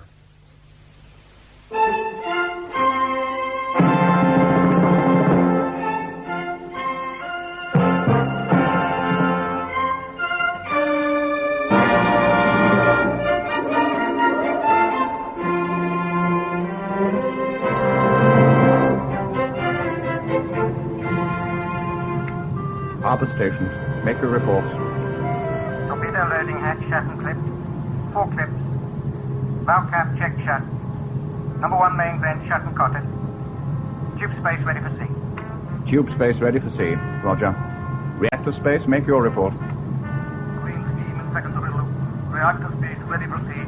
Harbour stations. Make your reports. Torpedo loading hatch shut and clipped. 4 clips. Bow cap checked shut. Number 1 main vent shut and cotted. Tube space ready for sea. Tube space ready for sea. Roger. Reactor space, make your report. Green steam and second double loop. Reactor space ready for sea.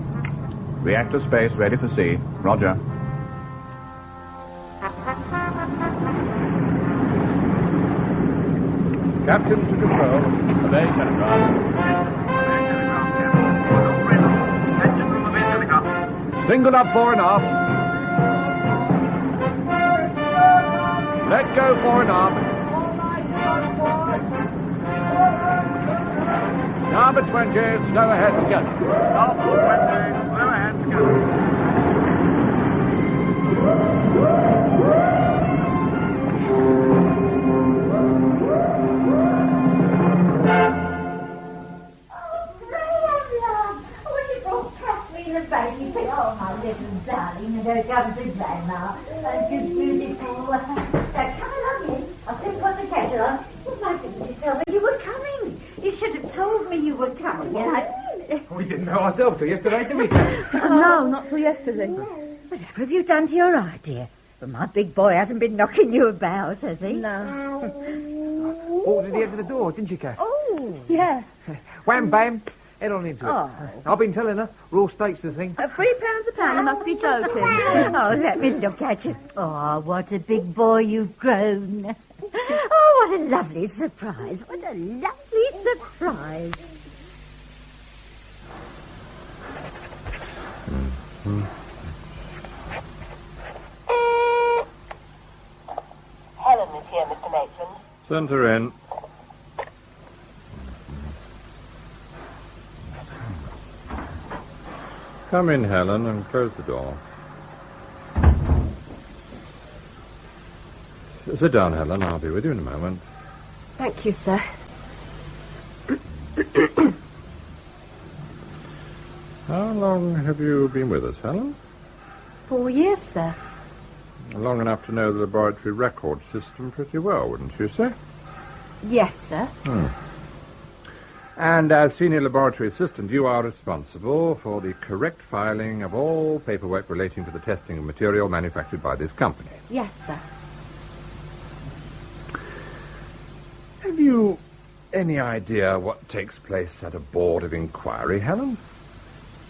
Reactor space ready for sea. Roger. Captain to control. Obey telegraph. Singled up fore and aft. Let go fore and aft. Number 20, slow ahead together. Number 20, slow ahead together. Oh, my little darling, and here comes the grandma. Aren't you beautiful? Come along in. I'll soon put the kettle on. Why didn't you tell me you were coming? You should have told me you were coming, and I... We didn't know ourselves till yesterday, did we? No, not till yesterday. Whatever have you done to your eye, dear? But my big boy hasn't been knocking you about, has he? No. Walked to the edge of the door, didn't you, Kath? Oh, yeah. Wham, bam, head on into it. Oh. I've been telling her, raw steaks the thing. £3 a pound, you must be joking. Oh, let me look at you. Oh, what a big boy you've grown. Oh, what a lovely surprise. What a lovely surprise. Send her in. Come in, Helen, and close the door. Sit down, Helen. I'll be with you in a moment. Thank you, sir. How long have you been with us, Helen? 4 years, sir. Long enough to know the laboratory record system pretty well, wouldn't you say? Yes, sir. And as senior laboratory assistant, you are responsible for the correct filing of all paperwork relating to the testing of material manufactured by this company. Yes, sir. Have you any idea what takes place at a board of inquiry, Helen?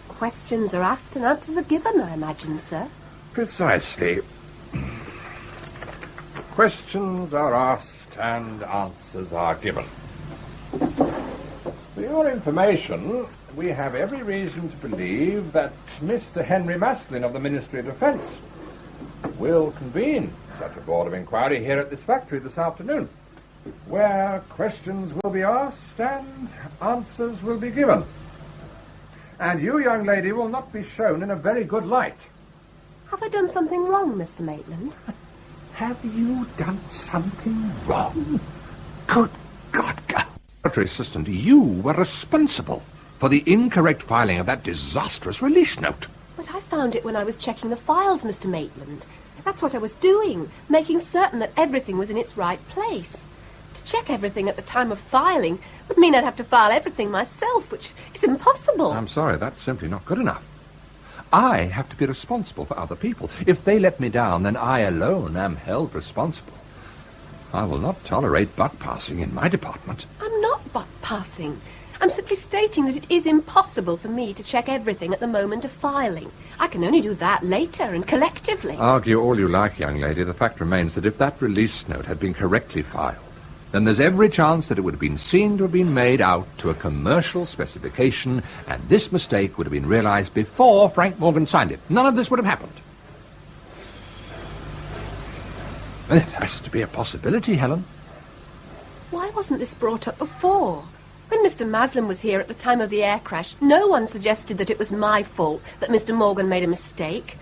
Questions are asked and answers are given, I imagine, sir. Precisely. Questions are asked and answers are given. For your information, we have every reason to believe that Mr. Henry Maslin of the Ministry of Defence will convene such a board of inquiry here at this factory this afternoon, where questions will be asked and answers will be given. And you, young lady, will not be shown in a very good light. Have I done something wrong, Mr. Maitland? Have you done something wrong? Good God, Laboratory Assistant, you were responsible for the incorrect filing of that disastrous release note. But I found it when I was checking the files, Mr. Maitland. That's what I was doing, making certain that everything was in its right place. To check everything at the time of filing would mean I'd have to file everything myself, which is impossible. I'm sorry, that's simply not good enough. I have to be responsible for other people. If they let me down, then I alone am held responsible. I will not tolerate buck-passing in my department. I'm not buck-passing. I'm simply stating that it is impossible for me to check everything at the moment of filing. I can only do that later and collectively. Argue all you like, young lady. The fact remains that if that release note had been correctly filed, then there's every chance that it would have been seen to have been made out to a commercial specification, and this mistake would have been realized before Frank Morgan signed it. None of this would have happened. Well, it has to be a possibility, Helen. Why wasn't this brought up before? When Mr. Maslin was here at the time of the air crash, no one suggested that it was my fault that Mr. Morgan made a mistake.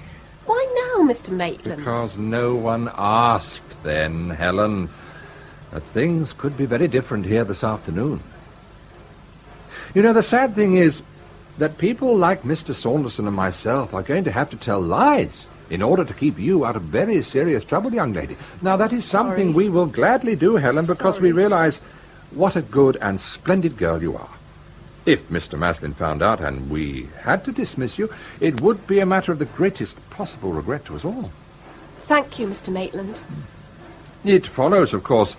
Why now, Mr. Maitland? Because no one asked then, Helen. But things could be very different here this afternoon. You know, the sad thing is that people like Mr. Saunderson and myself are going to have to tell lies in order to keep you out of very serious trouble, young lady. Now, that is something we will gladly do, Helen, because we realize what a good and splendid girl you are. If Mr. Maslin found out and we had to dismiss you, it would be a matter of the greatest possible regret to us all. Thank you, Mr. Maitland. It follows, of course,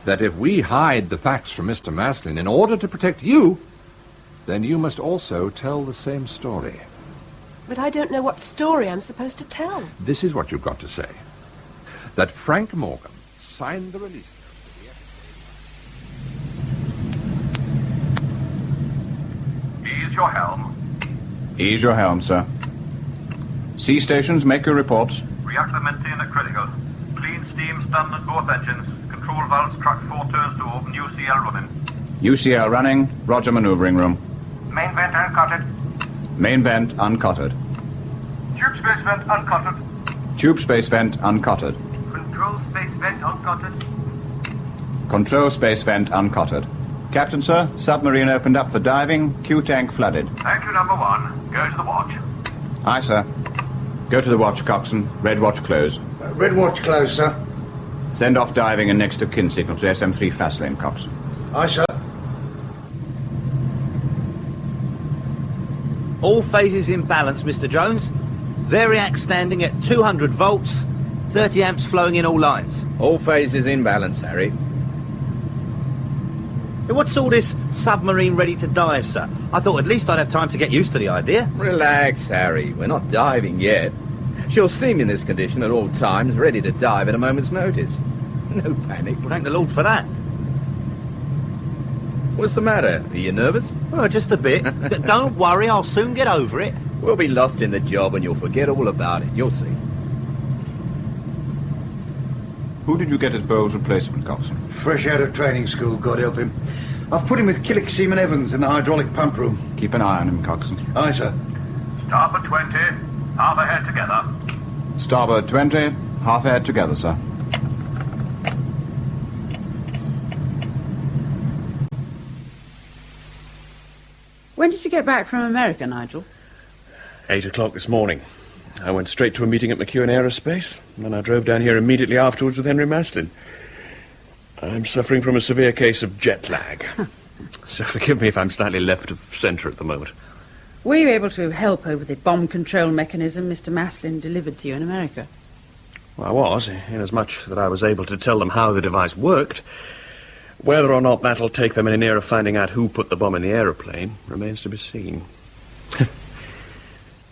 that if we hide the facts from Mr. Maslin in order to protect you, then you must also tell the same story. But I don't know what story I'm supposed to tell. This is what you've got to say. That Frank Morgan signed the release. Ease your helm. Ease your helm, sir. Sea stations, make your reports. Reactor maintain at critical. Clean steam standing at both engines. Control valves track 4 turns to open. UCL running. UCL running. Roger, maneuvering room. Main vent uncutted. Main vent uncutted. Tube space vent uncutted. Tube space vent uncutted. Control space vent uncutted. Control space vent uncutted. Captain, sir, submarine opened up for diving. Q-tank flooded. Thank you, number 1. Go to the watch. Aye, sir. Go to the watch, coxswain. Red watch close. Red watch close, sir. Send off diving and next of kin signal to SM3 Faslane, coxswain. Aye, sir. All phases in balance, Mr. Jones. Variac standing at 200 volts, 30 amps flowing in all lines. All phases in balance, Harry. What's all this submarine ready to dive, sir? I thought at least I'd have time to get used to the idea. Relax, Harry. We're not diving yet. She'll steam in this condition at all times, ready to dive at a moment's notice. No panic. Thank the Lord for that. What's the matter? Are you nervous? Well, just a bit. Don't worry, I'll soon get over it. We'll be lost in the job and you'll forget all about it. You'll see. Who did you get as Bowles' replacement, Coxswain? Fresh out of training school, God help him. I've put him with Killick Seaman Evans in the hydraulic pump room. Keep an eye on him, Coxswain. Aye, sir. Starboard 20, half ahead together. Starboard 20, half ahead together, sir. When did you get back from America, Nigel? 8 o'clock this morning. I went straight to a meeting at McEwen Aerospace, and then I drove down here immediately afterwards with Henry Maslin. I'm suffering from a severe case of jet lag. So forgive me if I'm slightly left of centre at the moment. Were you able to help over the bomb control mechanism Mr. Maslin delivered to you in America? Well, I was, inasmuch that I was able to tell them how the device worked. Whether or not that'll take them any nearer finding out who put the bomb in the aeroplane remains to be seen.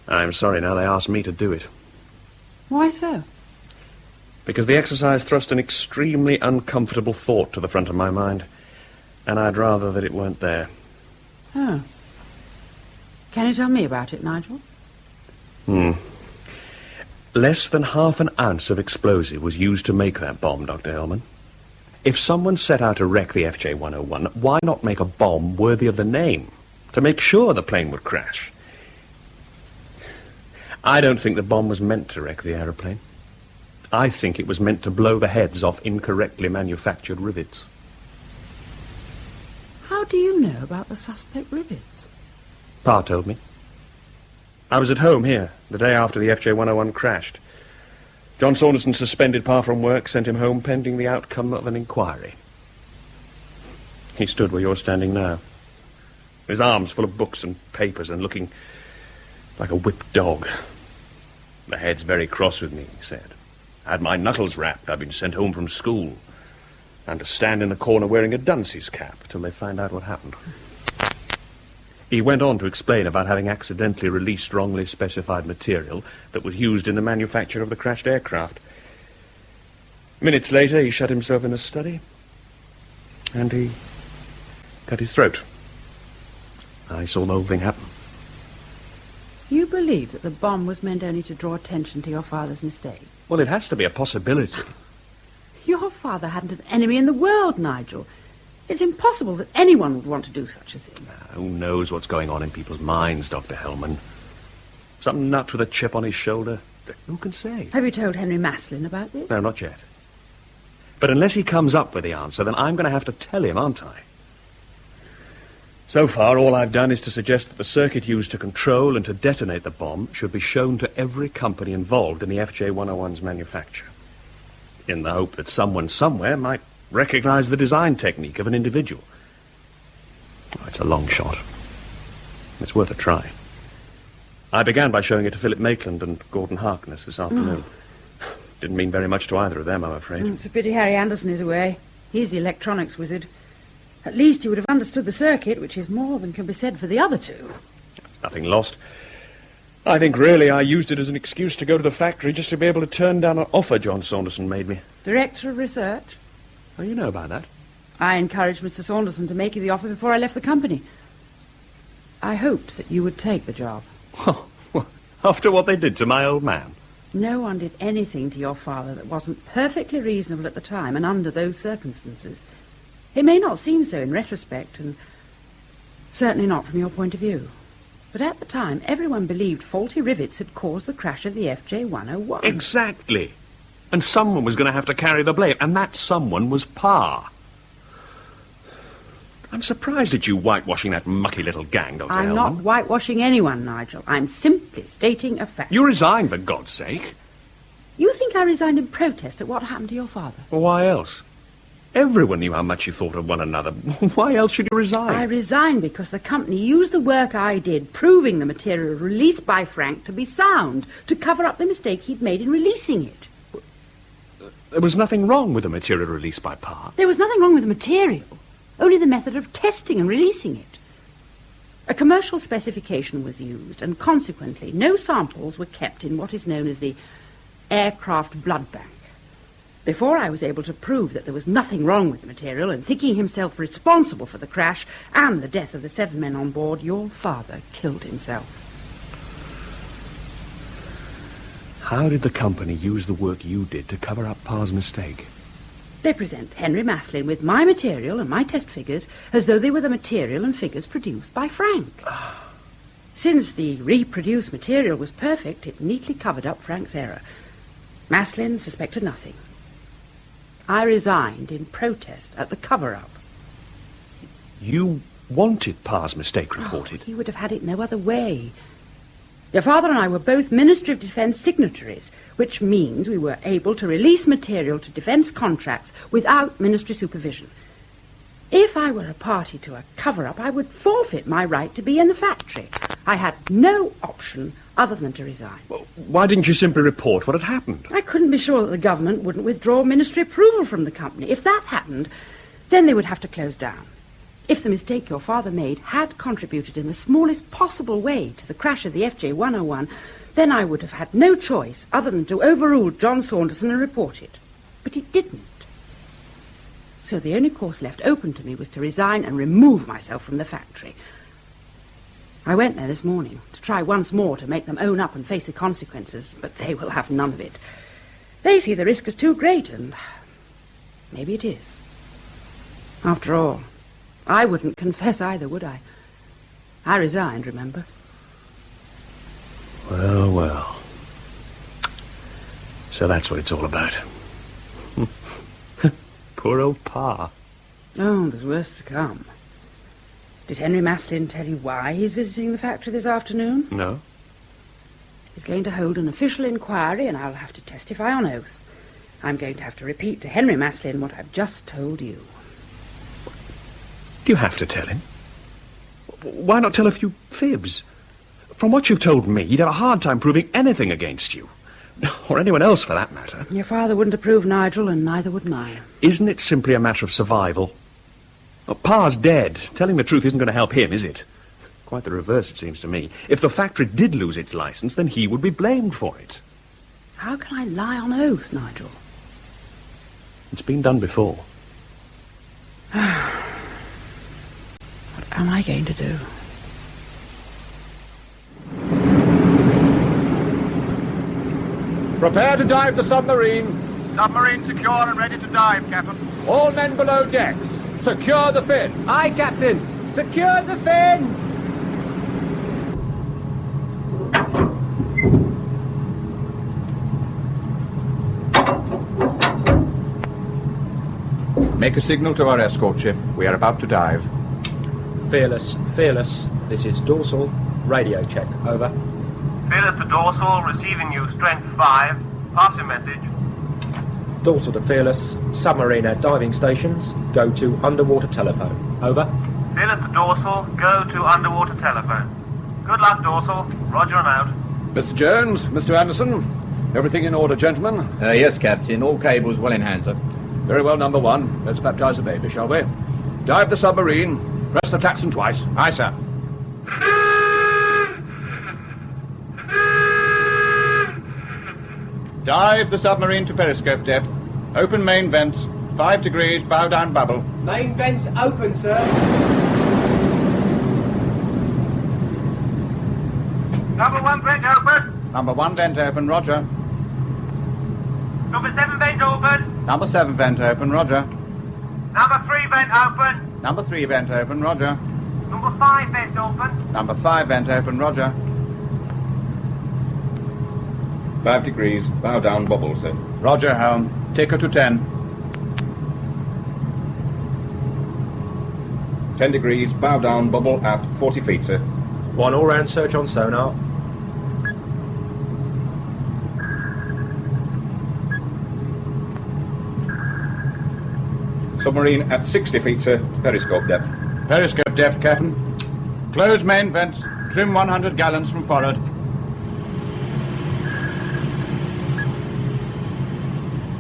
I'm sorry now they asked me to do it. Why so? Because the exercise thrust an extremely uncomfortable thought to the front of my mind, and I'd rather that it weren't there. Oh. Can you tell me about it, Nigel? Less than half an ounce of explosive was used to make that bomb, Dr. Hellman. If someone set out to wreck the FJ-101, why not make a bomb worthy of the name, to make sure the plane would crash? I don't think the bomb was meant to wreck the aeroplane. I think it was meant to blow the heads off incorrectly manufactured rivets. How do you know about the suspect rivets? Pa told me. I was at home here, the day after the FJ-101 crashed. John Saunderson suspended Pa from work, sent him home pending the outcome of an inquiry. He stood where you're standing now, his arms full of books and papers and looking like a whipped dog. The head's very cross with me, he said. I had my knuckles rapped. I'd been sent home from school. And to stand in the corner wearing a dunce's cap till they find out what happened. He went on to explain about having accidentally released wrongly specified material that was used in the manufacture of the crashed aircraft. Minutes later, he shut himself in the study, and he cut his throat. I saw the whole thing happen. You believe that the bomb was meant only to draw attention to your father's mistake? Well, it has to be a possibility. Your father hadn't an enemy in the world, Nigel. It's impossible that anyone would want to do such a thing. Who knows what's going on in people's minds, Dr. Hellman? Some nut with a chip on his shoulder. Who can say? Have you told Henry Maslin about this? No, not yet. But unless he comes up with the answer, then I'm going to have to tell him, aren't I? So far, all I've done is to suggest that the circuit used to control and to detonate the bomb should be shown to every company involved in the FJ-101's manufacture, in the hope that someone somewhere might recognize the design technique of an individual. Oh, it's a long shot. It's worth a try. I began by showing it to Philip Maitland and Gordon Harkness this afternoon. Didn't mean very much to either of them, I'm afraid. It's a pity Harry Anderson is away. He's the electronics wizard. At least he would have understood the circuit, which is more than can be said for the other two. Nothing lost. I think really I used it as an excuse to go to the factory just to be able to turn down an offer John Saunderson made me. Director of Research? Oh, you know about that? I encouraged Mr. Saunderson to make you the offer before I left the company. I hoped that you would take the job. Well, after what they did to my old man? No one did anything to your father that wasn't perfectly reasonable at the time and under those circumstances. It may not seem so in retrospect, and certainly not from your point of view. But at the time, everyone believed faulty rivets had caused the crash of the FJ-101. Exactly. And someone was going to have to carry the blame, and that someone was Pa. I'm surprised at you whitewashing that mucky little gang, Dr. I'm Hellman. not whitewashing anyone, Nigel. I'm simply stating a fact. You resigned, for God's sake. You think I resigned in protest at what happened to your father? Well, why else? Everyone knew how much you thought of one another. Why else should you resign? I resigned because the company used the work I did, proving the material released by Frank to be sound, to cover up the mistake he'd made in releasing it. There was nothing wrong with the material released by Pa. There was nothing wrong with the material, only the method of testing and releasing it. A commercial specification was used, and consequently no samples were kept in what is known as the aircraft blood bank. Before I was able to prove that there was nothing wrong with the material, and thinking himself responsible for the crash and the death of the 7 men on board, your father killed himself. How did the company use the work you did to cover up Pa's mistake? They present Henry Maslin with my material and my test figures as though they were the material and figures produced by Frank. Since the reproduced material was perfect, it neatly covered up Frank's error. Maslin suspected nothing. I resigned in protest at the cover-up. You wanted Pa's mistake reported? He would have had it no other way. Your father and I were both Ministry of Defence signatories, which means we were able to release material to defence contracts without ministry supervision. If I were a party to a cover-up, I would forfeit my right to be in the factory. I had no option other than to resign. Well, why didn't you simply report what had happened? I couldn't be sure that the government wouldn't withdraw ministry approval from the company. If that happened, then they would have to close down. If the mistake your father made had contributed in the smallest possible way to the crash of the FJ-101, then I would have had no choice other than to overrule John Saunderson and report it. But he didn't. So the only course left open to me was to resign and remove myself from the factory. I went there this morning to try once more to make them own up and face the consequences, but they will have none of it. They see the risk is too great, and maybe it is. After all, I wouldn't confess either, would I? I resigned, remember? Well, well. So that's what it's all about. Poor old Pa. Oh, there's worse to come. Did Henry Maslin tell you why he's visiting the factory this afternoon? No. He's going to hold an official inquiry, and I'll have to testify on oath. I'm going to have to repeat to Henry Maslin what I've just told you. Do you have to tell him? Why not tell a few fibs? From what you've told me, he'd have a hard time proving anything against you. Or anyone else, for that matter. Your father wouldn't approve Nigel, and neither would mine. Isn't it simply a matter of survival? Well, Pa's dead. Telling the truth isn't going to help him, is it? Quite the reverse, it seems to me. If the factory did lose its license, then he would be blamed for it. How can I lie on oath, Nigel? It's been done before. What am I going to do? Prepare to dive the submarine. Submarine secure and ready to dive, Captain. All men below decks. Secure the fin. Aye, Captain. Secure the fin. Make a signal to our escort ship. We are about to dive. Fearless, Fearless. This is Dorsal. Radio check. Over. Fearless to Dorsal, receiving you, strength 5. Pass your message. Dorsal to Fearless. Submarine at diving stations. Go to underwater telephone. Over. Fearless to Dorsal, go to underwater telephone. Good luck, Dorsal. Roger and out. Mr. Jones, Mr. Anderson, everything in order, gentlemen? Yes, Captain. All cables well in hand, sir. Very well, number one. Let's baptize the baby, shall we? Dive the submarine. Press the klaxon twice. Aye, sir. Dive the submarine to periscope depth. Open main vents. 5 degrees, bow down bubble. Main vents open, sir. Number 1 vent open. Number 1 vent open, roger. Number 7 vent open. Number 7 vent open, roger. Number 3 vent open. Number 3 vent open, roger. Number 5 vent open. Number 5 vent open, roger. 5 degrees, bow down bubble, sir. Roger, helm. Take her to 10. 10 degrees, bow down bubble at 40 feet, sir. One all-round search on sonar. Submarine at 60 feet, sir. Periscope depth. Periscope depth, Captain. Close main vents. Trim 100 gallons from forward.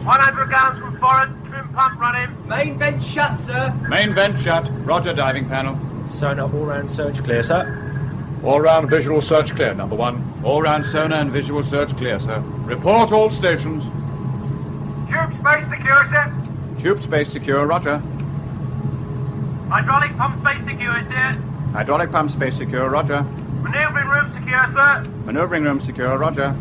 100 gallons from forward. Trim pump running. Main vent shut, sir. Main vent shut. Roger, diving panel. Sonar all-round search clear, sir. All-round visual search clear, number one. All-round sonar and visual search clear, sir. Report all stations. Tube space secure, sir. Tube space secure, roger. Hydraulic pump space secure, sir. Hydraulic pump space secure, roger. Maneuvering room secure, sir. Maneuvering room secure, roger.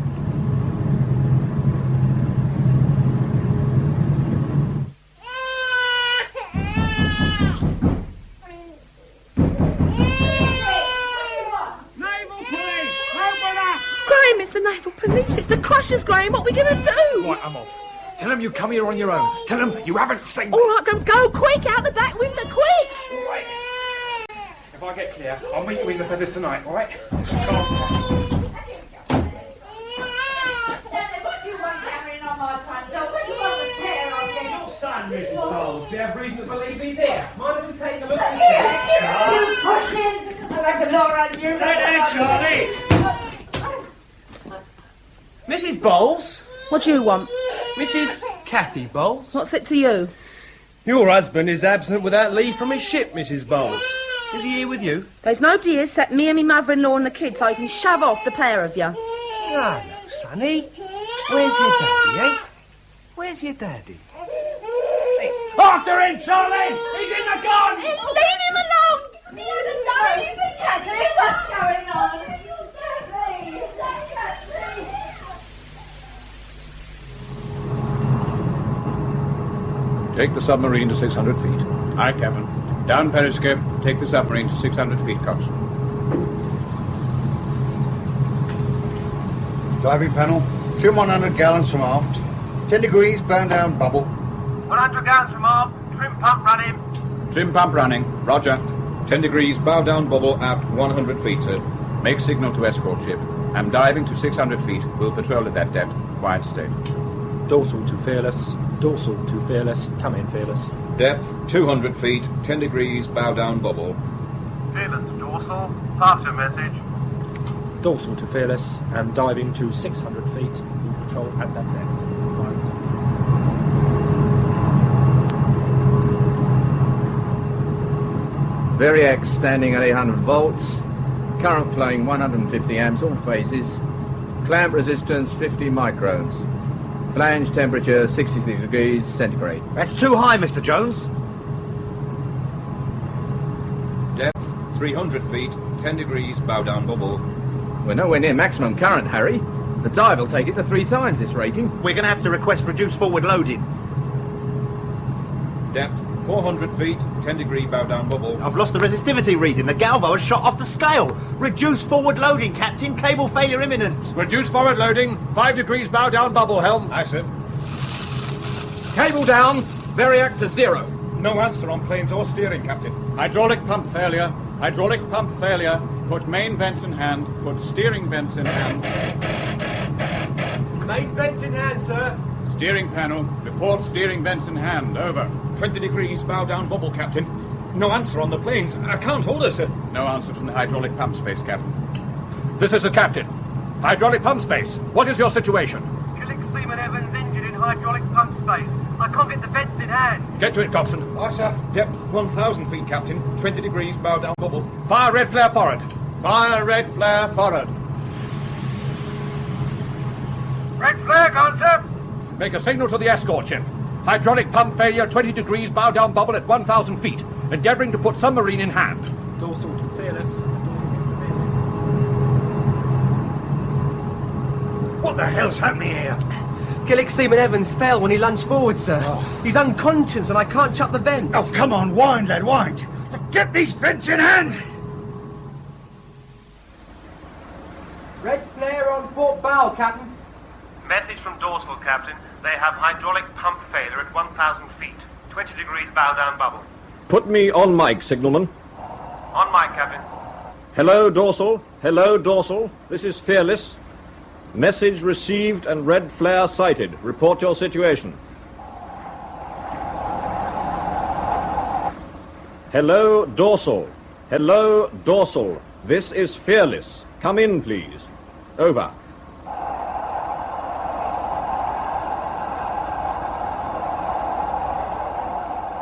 gracious, Graham, what are we going to do? Right, I'm off. Tell them you come here on your own. Tell them you haven't seen me. All right, Graham, go quick, out the back window, quick! All right. If I get clear, I'll meet you in the feathers tonight, all right? Come on. Mrs. Bowles, do you have reason to believe he's here? Mind if we take a look and You push in! I'll have the law on you! Charlie! Mrs. Bowles? What do you want? Mrs. Kathy Bowles? What's it to you? Your husband is absent without leave from his ship, Mrs. Bowles. Is he here with you? There's no dear except me and me mother-in-law and the kids, so you can shove off, the pair of you. No, sonny. Where's your daddy, eh? Where's your daddy? After him, Charlie! He's in the gun! Leave him alone! Leave him, Kathy! What's going on? Kathy! Take the submarine to 600 feet. Aye, Captain. Down periscope. Take the submarine to 600 feet, coxswain. Diving panel. Trim 100 gallons from aft. 10 degrees, bound down bubble. 100 gallons from aft. Trim pump running. Trim pump running. Roger. 10 degrees, bow down bubble at 100 feet, sir. Make signal to escort ship. I'm diving to 600 feet. We'll patrol at that depth. Quiet state. Dorsal to Fearless. Dorsal to Fearless. Come in, Fearless. Depth 200 feet, 10 degrees, bow down bubble. Fearless to Dorsal. Pass your message. Dorsal to Fearless. I'm diving to 600 feet. We'll patrol at that depth. Variac standing at 800 volts. Current flowing 150 amps, all phases. Clamp resistance 50 microns. Flange temperature 63 degrees centigrade. That's too high, Mr. Jones. Depth 300 feet, 10 degrees, bow down bubble. We're nowhere near maximum current, Harry. The dive will take it to 3 times this rating. We're going to have to request reduced forward loading. Depth 400 feet, 10 degree bow down bubble. I've lost the resistivity reading. The galvo has shot off the scale. Reduce forward loading, Captain. Cable failure imminent. Reduce forward loading. 5 degrees bow down bubble, helm. Aye, sir. Cable down. Variac to 0. No answer on planes or steering, Captain. Hydraulic pump failure. Hydraulic pump failure. Put main vents in hand. Put steering vents in hand. Main vents in hand, sir. Steering panel. Report steering vents in hand. Over. 20 degrees, bow down bubble, Captain. No answer on the planes. I can't hold her, sir. No answer from the hydraulic pump space, Captain. This is the captain. Hydraulic pump space. What is your situation? Killing Seaman Evans injured in hydraulic pump space. I can't get the vents in hand. Get to it, coxswain. Aye, sir. Depth 1,000 feet, Captain. 20 degrees, bow down bubble. Fire red flare forward. Fire red flare forward. Red flare gone, sir. Make a signal to the escort ship. Hydraulic pump failure, 20 degrees, bow down bubble at 1,000 feet. Endeavouring to put submarine in hand. Dorsal to Fearless. What the hell's happening here? Gillick Seaman Evans fell when he lunged forward, sir. Oh. He's unconscious and I can't shut the vents. Oh, come on, wind, lad, wind. Get these vents in hand! Red flare on port bow, Captain. Message from Dorsal, Captain. They have hydraulic pump failure at 1,000 feet. 20 degrees bow down bubble. Put me on mic, signalman. On mic, Captain. Hello, Dorsal. Hello, Dorsal. This is Fearless. Message received and red flare sighted. Report your situation. Hello, Dorsal. Hello, Dorsal. This is Fearless. Come in, please. Over.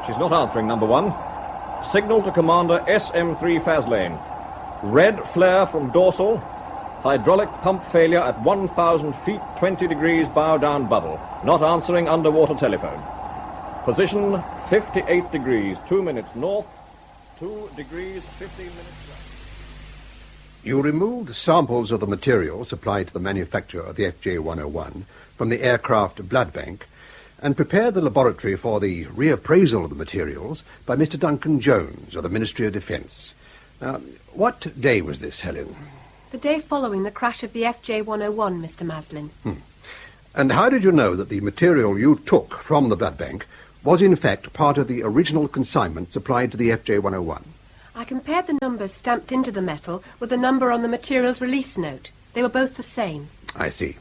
She's not answering, number one. Signal to Commander SM3 Faslane. Red flare from Dorsal. Hydraulic pump failure at 1,000 feet, 20 degrees bow down bubble. Not answering underwater telephone. Position 58 degrees, 2 minutes north, 2 degrees, 15 minutes west. You removed samples of the material supplied to the manufacturer of the FJ-101 from the aircraft blood bank and prepared the laboratory for the reappraisal of the materials by Mr. Duncan Jones of the Ministry of Defence. Now, what day was this, Helen? The day following the crash of the FJ-101, Mr. Maslin. And how did you know that the material you took from the blood bank was in fact part of the original consignment supplied to the FJ-101? I compared the numbers stamped into the metal with the number on the material's release note. They were both the same. I see.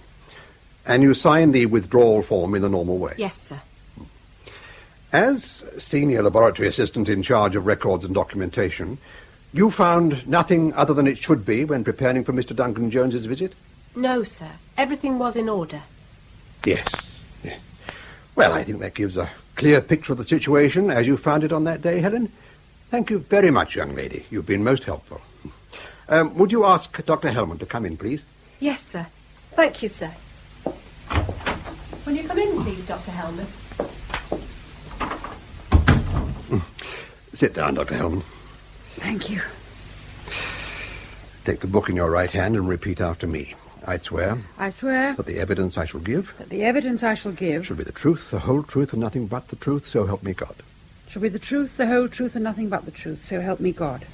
And you signed the withdrawal form in the normal way? Yes, sir. As senior laboratory assistant in charge of records and documentation, you found nothing other than it should be when preparing for Mr. Duncan Jones's visit? No, sir. Everything was in order. Yes. Well, I think that gives a clear picture of the situation as you found it on that day, Helen. Thank you very much, young lady. You've been most helpful. Would you ask Dr. Hellman to come in, please? Yes, sir. Thank you, sir. Will you come in, please, Dr. Hellman? Sit down, Dr. Hellman. Thank you. Take the book in your right hand and repeat after me. I swear. I swear. That the evidence I shall give. That the evidence I shall give. Shall be the truth, the whole truth, and nothing but the truth, so help me God. Shall be the truth, the whole truth, and nothing but the truth, so help me God.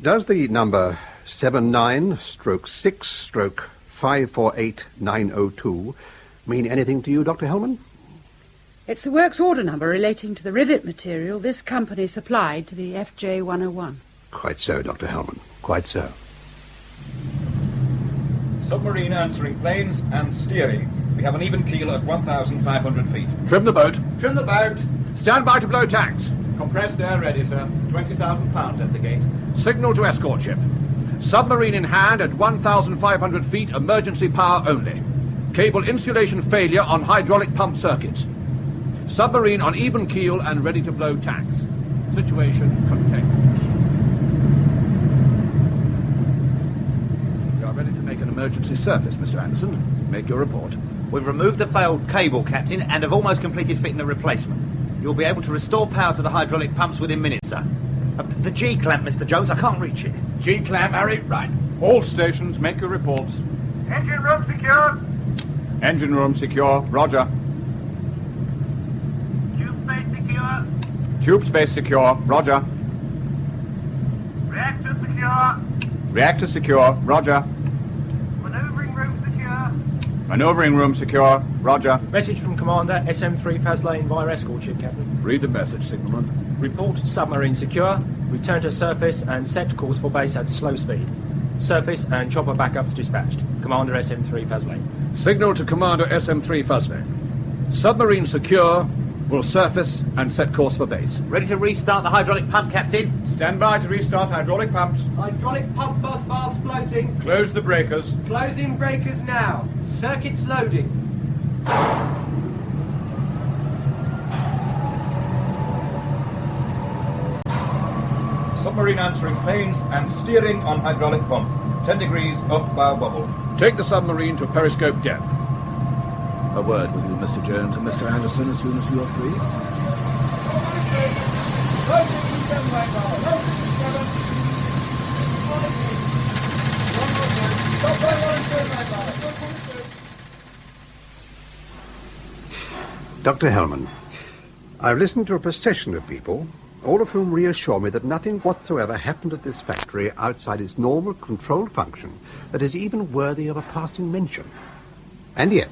Does the number 79/6/548902 mean anything to you, Dr. Hellman? It's the works order number relating to the rivet material this company supplied to the FJ-101. Quite so, Dr. Hellman. Quite so. Submarine answering planes and steering. We have an even keel at 1,500 feet. Trim the boat. Trim the boat. Stand by to blow tanks. Compressed air ready, sir. 20,000 pounds at the gate. Signal to escort ship. Submarine in hand at 1,500 feet, emergency power only. Cable insulation failure on hydraulic pump circuits. Submarine on even keel and ready to blow tanks. Situation contained. We are ready to make an emergency surface, Mr. Anderson. Make your report. We've removed the failed cable, Captain, and have almost completed fitting the replacement. You'll be able to restore power to the hydraulic pumps within minutes, sir. The G-clamp, Mr. Jones, I can't reach it. G-clamp, Harry, right. All stations, make your reports. Engine room secure. Engine room secure. Roger. Tube space secure. Tube space secure. Roger. Reactor secure. Reactor secure. Roger. Maneuvering room secure. Maneuvering room secure. Roger. Message from Commander SM3 Faslane via escort ship, Captain. Read the message, signalman. Report submarine secure. Return to surface and set course for base at slow speed. Surface and chopper backups dispatched. Commander SM3 Faslane. Signal to Commander SM3 Faslane. Submarine secure. Will surface and set course for base. Ready to restart the hydraulic pump, Captain? Stand by to restart hydraulic pumps. Hydraulic pump bus bars floating. Close the breakers. Closing breakers now. Circuits loading. Submarine answering planes and steering on hydraulic pump. 10 degrees up bow bubble. Take the submarine to periscope depth. A word with you, Mr. Jones and Mr. Anderson, as soon as you are free. Dr. Hellman, I've listened to a procession of people, all of whom reassure me that nothing whatsoever happened at this factory outside its normal controlled function that is even worthy of a passing mention. And yet,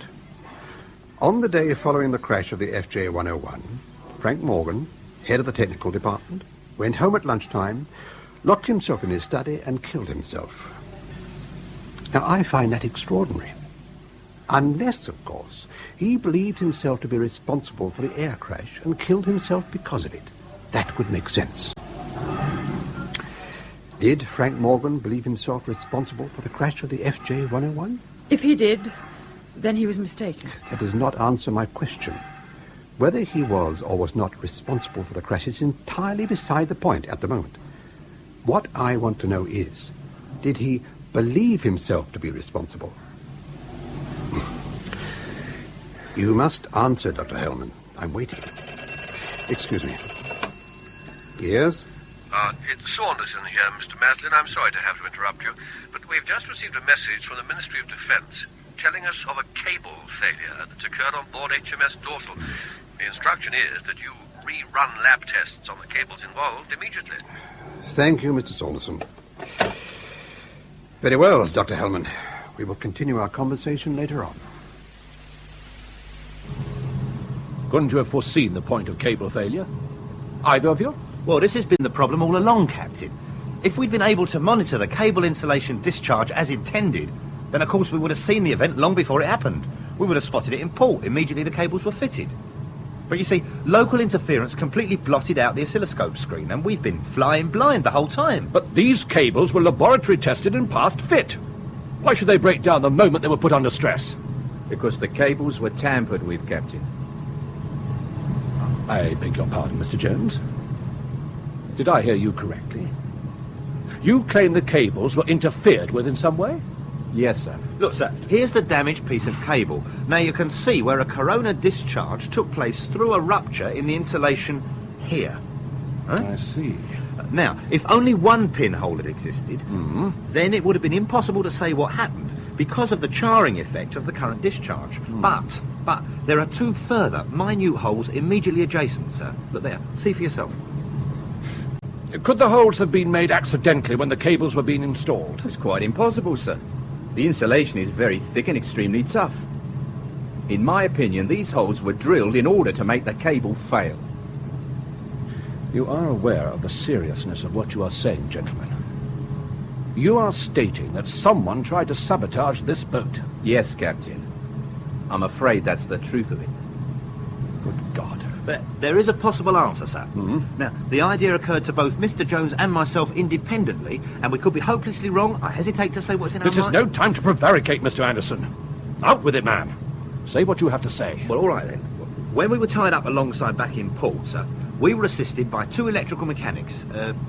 on the day following the crash of the FJ-101, Frank Morgan, head of the technical department, went home at lunchtime, locked himself in his study and killed himself. Now, I find that extraordinary. Unless, of course, he believed himself to be responsible for the air crash and killed himself because of it. That would make sense. Did Frank Morgan believe himself responsible for the crash of the FJ-101? If he did, then he was mistaken. That does not answer my question. Whether he was or was not responsible for the crash is entirely beside the point at the moment. What I want to know is, did he believe himself to be responsible? You must answer, Dr. Hellman. I'm waiting. Excuse me. Yes? It's Saunderson here, Mr. Maslin. I'm sorry to have to interrupt you, but we've just received a message from the Ministry of Defence telling us of a cable failure that's occurred on board HMS Dorsal. The instruction is that you rerun lab tests on the cables involved immediately. Thank you, Mr. Saunderson. Very well, Dr. Hellman. We will continue our conversation later on. Couldn't you have foreseen the point of cable failure? Either of you? Well, this has been the problem all along, Captain. If we'd been able to monitor the cable insulation discharge as intended, then of course we would have seen the event long before it happened. We would have spotted it in port immediately the cables were fitted. But you see, local interference completely blotted out the oscilloscope screen, and we've been flying blind the whole time. But these cables were laboratory tested and passed fit. Why should they break down the moment they were put under stress? Because the cables were tampered with, Captain. I beg your pardon, Mr. Jones. Did I hear you correctly? You claim the cables were interfered with in some way? Yes, sir. Look, sir, here's the damaged piece of cable. Now you can see where a corona discharge took place through a rupture in the insulation here. Huh? I see. Now, if only one pinhole had existed, then it would have been impossible to say what happened because of the charring effect of the current discharge. But there are two further minute holes immediately adjacent, sir. Look there. See for yourself. Could the holes have been made accidentally when the cables were being installed? It's quite impossible, sir. The insulation is very thick and extremely tough. In my opinion, these holes were drilled in order to make the cable fail. You are aware of the seriousness of what you are saying, gentlemen. You are stating that someone tried to sabotage this boat. Yes, Captain. I'm afraid that's the truth of it. Good God. But there is a possible answer, sir. Now, the idea occurred to both Mr. Jones and myself independently, and we could be hopelessly wrong. I hesitate to say what's in our This is mind. no time to prevaricate, Mr. Anderson. Out with it, man. Say what you have to say. Well, all right then. When we were tied up alongside back in port, sir, we were assisted by two electrical mechanics,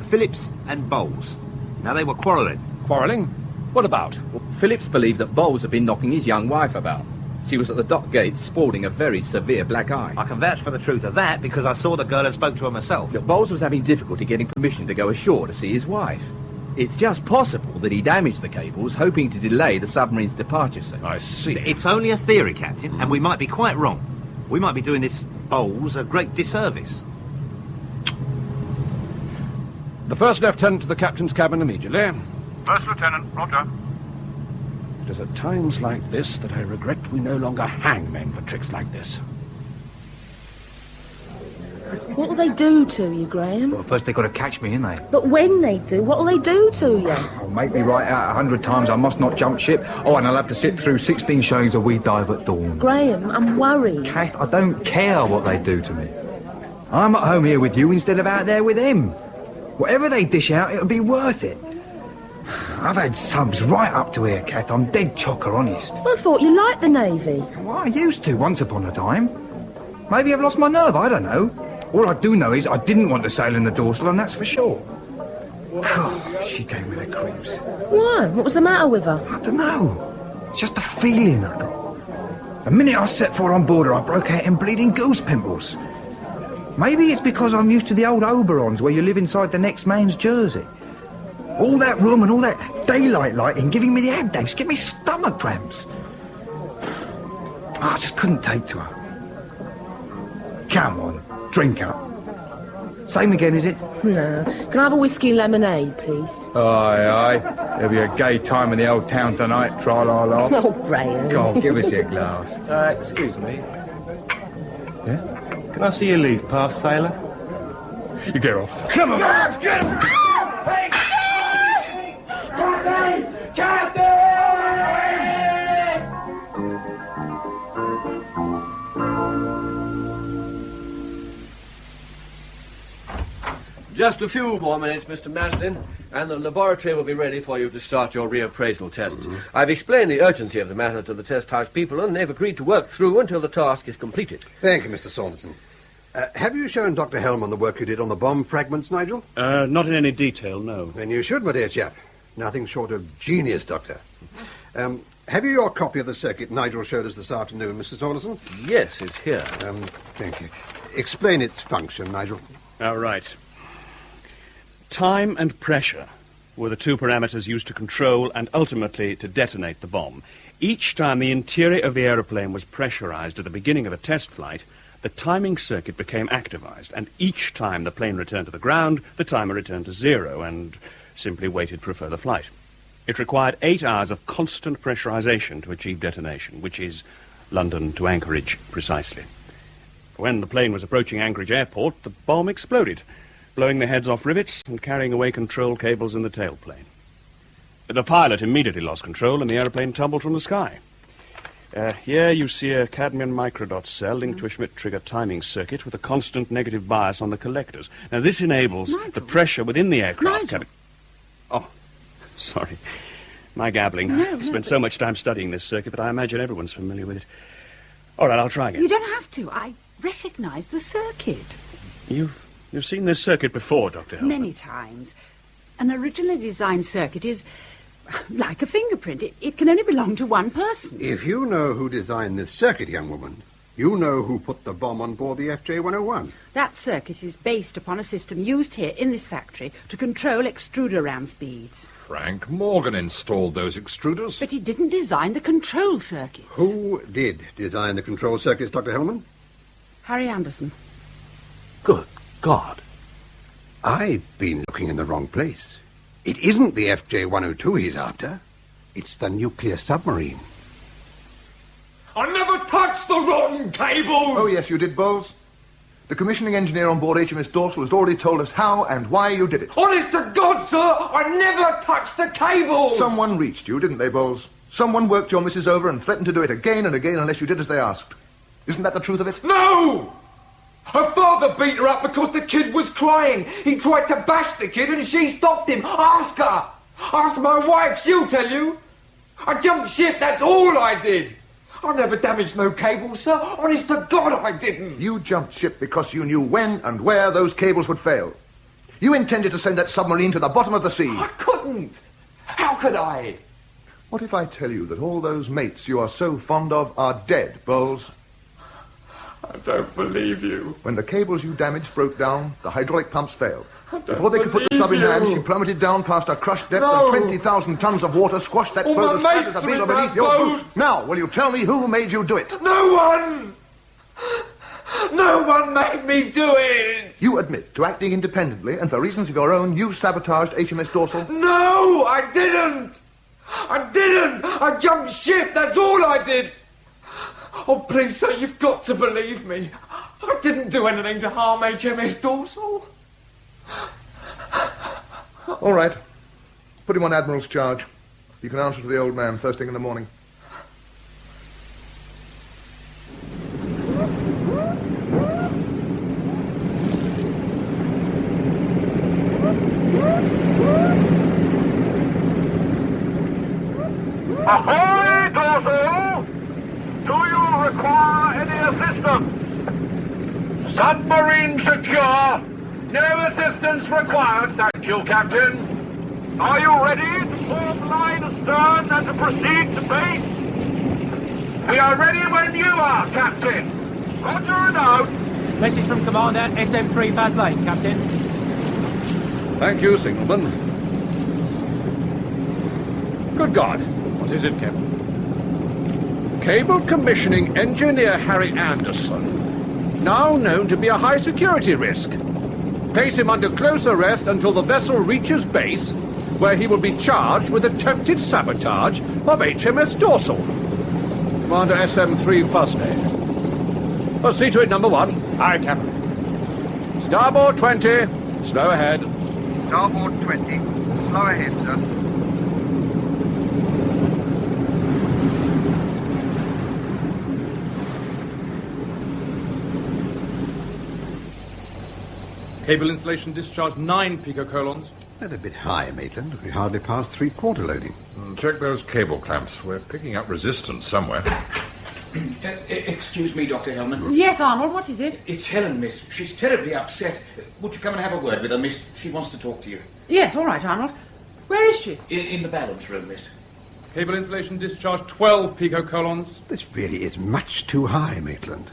Phillips and Bowles. Now, they were quarrelling. Quarrelling? What about? Well, Phillips believed that Bowles had been knocking his young wife about. She was at the dock gate sporting a very severe black eye. I can vouch for the truth of that because I saw the girl and spoke to her myself. But Bowles was having difficulty getting permission to go ashore to see his wife. It's just possible that he damaged the cables, hoping to delay the submarine's departure, sir. I see. It's only a theory, Captain, and we might be quite wrong. We might be doing this Bowles a great disservice. The first lieutenant to the captain's cabin immediately. First Lieutenant, roger. It is at times like this that I regret we no longer hang men for tricks like this. What will they do to you, Graham? Well, first they've got to catch me, ain't they? But when they do, what will they do to you? Oh, make me write out 100 times I must not jump ship. Oh, and I'll have to sit through 16 showings of We Dive at Dawn. Graham, I'm worried. Kath, I don't care what they do to me. I'm at home here with you instead of out there with him. Whatever they dish out, it'll be worth it. I've had subs right up to here, Kath. I'm dead chocker, honest. Well, I thought you liked the Navy. Well, I used to once upon a time. Maybe I've lost my nerve, I don't know. All I do know is I didn't want to sail in the Dorsal, and that's for sure. God, she gave me the creeps. Why? What was the matter with her? I don't know. It's just a feeling I got. The minute I set foot on board her, I broke out in bleeding goose pimples. Maybe it's because I'm used to the old Oberons where you live inside the next man's jersey. All that room and all that daylight lighting giving me the abdags, give me stomach cramps. I just couldn't take to her. Come on, drink up. Same again, is it? No. Can I have a whiskey and lemonade, please? Aye, aye. There'll be a gay time in the old town tonight, tra-la-la. Oh, Graham. Come on, give us your glass. Excuse me. Yeah? Can I see your leave pass, sailor? You get off. Come on! Get him! Captain! Captain! Just a few more minutes, Mr. Maslin, and the laboratory will be ready for you to start your reappraisal tests. I've explained the urgency of the matter to the test house people, and they've agreed to work through until the task is completed. Thank you, Mr. Saunderson. Have you shown Dr. Helm on the work you did on the bomb fragments, Nigel? Not in any detail, no. Then you should, my dear chap. Nothing short of genius, Doctor. Have you your copy of the circuit Nigel showed us this afternoon, Mr. Saunderson? Yes, it's here. Thank you. Explain its function, Nigel. All right. Time and pressure were the two parameters used to control and ultimately to detonate the bomb. Each time the interior of the aeroplane was pressurized at the beginning of a test flight, the timing circuit became activized, and each time the plane returned to the ground, the timer returned to zero and simply waited for a further flight. It required 8 hours of constant pressurization to achieve detonation, which is London to Anchorage precisely. When the plane was approaching Anchorage Airport, the bomb exploded, blowing the heads off rivets and carrying away control cables in the tailplane. The pilot immediately lost control and the aeroplane tumbled from the sky. Here you see a cadmium microdot cell linked to a Schmidt-trigger timing circuit with a constant negative bias on the collectors. Now, this enables the pressure within the aircraft cabin... Oh, sorry. My gabbling. I've spent so much time studying this circuit that I imagine everyone's familiar with it. All right, I'll try again. You don't have to. I recognise the circuit. You've seen this circuit before, Dr. Hellman. Many times. An originally designed circuit is like a fingerprint. It can only belong to one person. If you know who designed this circuit, young woman, you know who put the bomb on board the FJ-101. That circuit is based upon a system used here in this factory to control extruder ram speeds. Frank Morgan installed those extruders. But he didn't design the control circuits. Who did design the control circuits, Dr. Hellman? Harry Anderson. Good God. I've been looking in the wrong place. It isn't the FJ-102 he's after. It's the nuclear submarine. I never touched the rotten cables! Oh, yes, you did, Bowles. The commissioning engineer on board HMS Dorsal has already told us how and why you did it. Honest to God, sir, I never touched the cables! Someone reached you, didn't they, Bowles? Someone worked your missus over and threatened to do it again and again unless you did as they asked. Isn't that the truth of it? No! Her father beat her up because the kid was crying. He tried to bash the kid and she stopped him. Ask her! Ask my wife, she'll tell you. I jumped ship, that's all I did. I never damaged no cables, sir. Honest to God, I didn't. You jumped ship because you knew when and where those cables would fail. You intended to send that submarine to the bottom of the sea. I couldn't. How could I? What if I tell you that all those mates you are so fond of are dead, Bowles? I don't believe you. When the cables you damaged broke down, the hydraulic pumps failed. I don't Before they could put the sub in believe hand, you. she plummeted down past a crushed depth and 20,000 tons of water squashed that All boat my as flat mates as a are in beaver that beneath your boat. boot. Now, will you tell me who made you do it? No one! No one made me do it! You admit to acting independently, and for reasons of your own, you sabotaged HMS Dorsal? No, I didn't! I didn't! I jumped ship, that's all I did! Oh, please, sir, you've got to believe me. I didn't do anything to harm HMS Dorsal. All right. Put him on Admiral's charge. You can answer to the old man first thing in the morning. Ahoy, Dorsal! Do you require any assistance? Submarine secure. No assistance required, thank you, Captain. Are you ready to form line astern and to proceed to base? We are ready when you are, Captain. Roger and out. Message from Commander SM3 Faslane, Captain. Thank you, Signalman. Good God. What is it, Captain? Cable commissioning engineer Harry Anderson, now known to be a high security risk. Place him under close arrest until the vessel reaches base, where he will be charged with attempted sabotage of HMS Dorsal. Commander SM3 Faslane. Well, see to it, number 1. Aye, Captain. Starboard 20. Slow ahead. Starboard 20. Slow ahead, sir. Cable insulation discharge 9 picocolons. That's a bit high, Maitland. We hardly passed 3/4 loading. Check those cable clamps. We're picking up resistance somewhere. Excuse me, Dr. Hellman. Yes, Arnold, what is it? It's Helen, miss. She's terribly upset. Would you come and have a word with her, miss? She wants to talk to you. Yes, all right, Arnold. Where is she? In the balance room, miss. Cable insulation discharge 12 picocolons. This really is much too high, Maitland.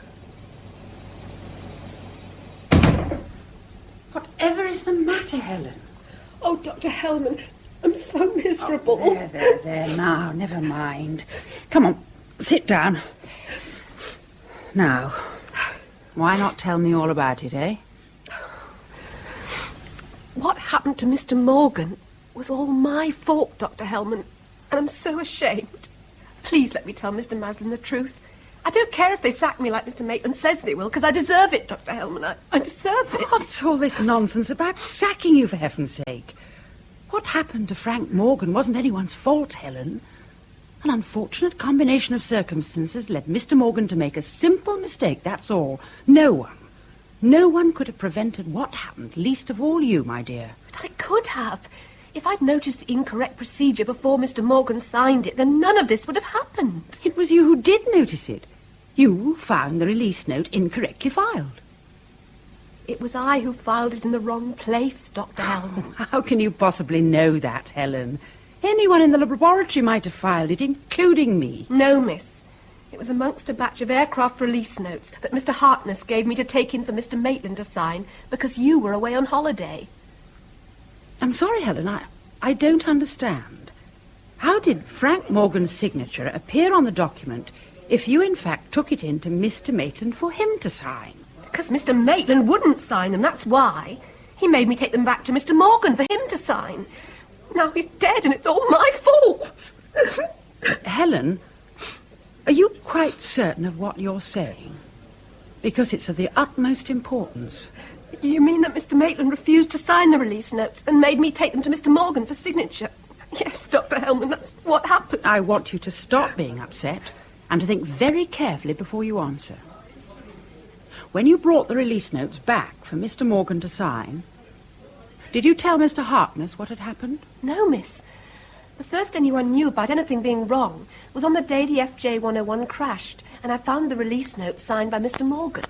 Whatever is the matter, Helen? Oh, Dr. Hellman, I'm so miserable. Oh, there, now, never mind. Come on, sit down. Now, why not tell me all about it, eh? What happened to Mr. Morgan was all my fault, Dr. Hellman, and I'm so ashamed. Please let me tell Mr. Maslin the truth. I don't care if they sack me like Mr. Maitland says they will, because I deserve it, Dr. Hellman. I deserve it. What's all this nonsense about sacking you, for heaven's sake? What happened to Frank Morgan wasn't anyone's fault, Helen. An unfortunate combination of circumstances led Mr. Morgan to make a simple mistake, that's all. No one could have prevented what happened, least of all you, my dear. But I could have. If I'd noticed the incorrect procedure before Mr. Morgan signed it, then none of this would have happened. It was you who did notice it. You found the release note incorrectly filed. It was I who filed it in the wrong place, Dr. Hellman. How can you possibly know that, Helen? Anyone in the laboratory might have filed it, including me. No, miss. It was amongst a batch of aircraft release notes that Mr. Harkness gave me to take in for Mr. Maitland to sign because you were away on holiday. I'm sorry, Helen, I don't understand. How did Frank Morgan's signature appear on the document if you, in fact, took it in to Mr. Maitland for him to sign? Because Mr. Maitland wouldn't sign them, that's why. He made me take them back to Mr. Morgan for him to sign. Now he's dead and it's all my fault. Helen, are you quite certain of what you're saying? Because it's of the utmost importance. You mean that Mr. Maitland refused to sign the release notes and made me take them to Mr. Morgan for signature? Yes, Dr. Hellman, that's what happened. I want you to stop being upset and to think very carefully before you answer. When you brought the release notes back for Mr. Morgan to sign, did you tell Mr. Harkness what had happened? No, miss. The first anyone knew about anything being wrong was on the day the FJ-101 crashed, and I found the release note signed by Mr. Morgan.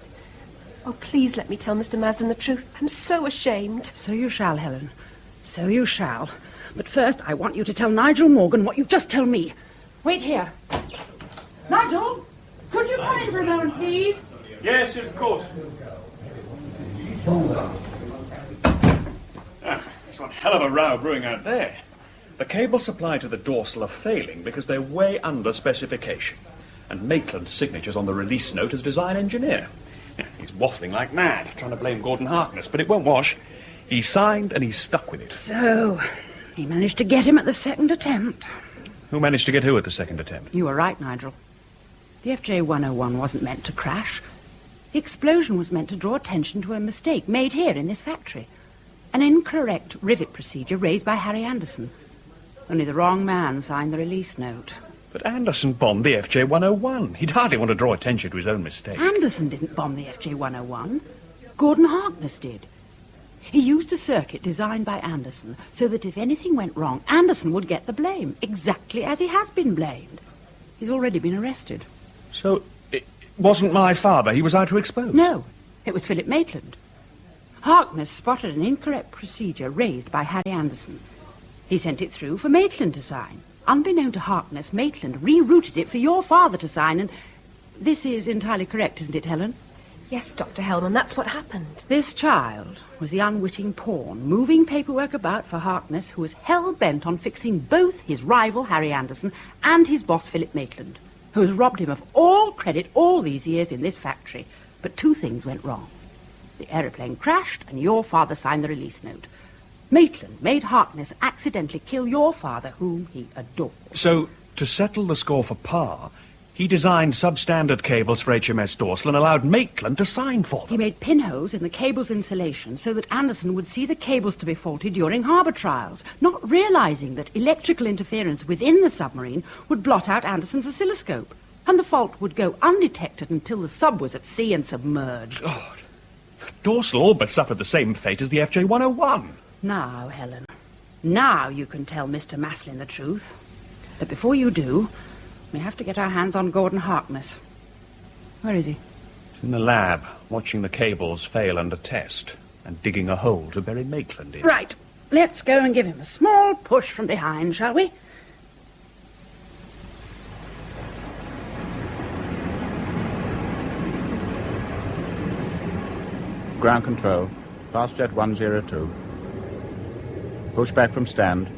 Oh, please let me tell Mr. Maslin the truth. I'm so ashamed. So you shall, Helen. So you shall. But first, I want you to tell Nigel Morgan what you've just told me. Wait here. Nigel, could you come in for a moment, please? Yes, of course. There's one hell of a row brewing out there. The cable supply to the Dorsal are failing because they're way under specification. And Maitland's signature's on the release note as design engineer. He's waffling like mad, trying to blame Gordon Harkness, but it won't wash. He signed and he's stuck with it. So, he managed to get him at the second attempt. Who managed to get who at the second attempt? You were right, Nigel. The FJ-101 wasn't meant to crash. The explosion was meant to draw attention to a mistake made here in this factory. An incorrect rivet procedure raised by Harry Anderson. Only the wrong man signed the release note. But Anderson bombed the FJ-101. He'd hardly want to draw attention to his own mistake. Anderson didn't bomb the FJ-101. Gordon Harkness did. He used a circuit designed by Anderson so that if anything went wrong, Anderson would get the blame, exactly as he has been blamed. He's already been arrested. So, it wasn't my father he was out to expose? No, it was Philip Maitland. Harkness spotted an incorrect procedure raised by Harry Anderson. He sent it through for Maitland to sign. Unbeknown to Harkness, Maitland rerouted it for your father to sign, and this is entirely correct, isn't it, Helen? Yes, Dr. Hellman, that's what happened. This child was the unwitting pawn, moving paperwork about for Harkness, who was hell-bent on fixing both his rival, Harry Anderson, and his boss, Philip Maitland, who has robbed him of all credit all these years in this factory. But two things went wrong. The aeroplane crashed, and your father signed the release note. Maitland made Harkness accidentally kill your father, whom he adored. So, to settle the score for par, he designed substandard cables for HMS Dorsal and allowed Maitland to sign for them. He made pinholes in the cable's insulation so that Anderson would see the cables to be faulty during harbour trials, not realising that electrical interference within the submarine would blot out Anderson's oscilloscope, and the fault would go undetected until the sub was at sea and submerged. God. Dorsal all but suffered the same fate as the FJ-101. Now, Helen, now you can tell Mr. Maslin the truth. But before you do, we have to get our hands on Gordon Harkness. Where is he? He's in the lab, watching the cables fail under test and digging a hole to bury Maitland in. Right. Let's go and give him a small push from behind, shall we? Ground control. Fastjet 102. Push back from stand.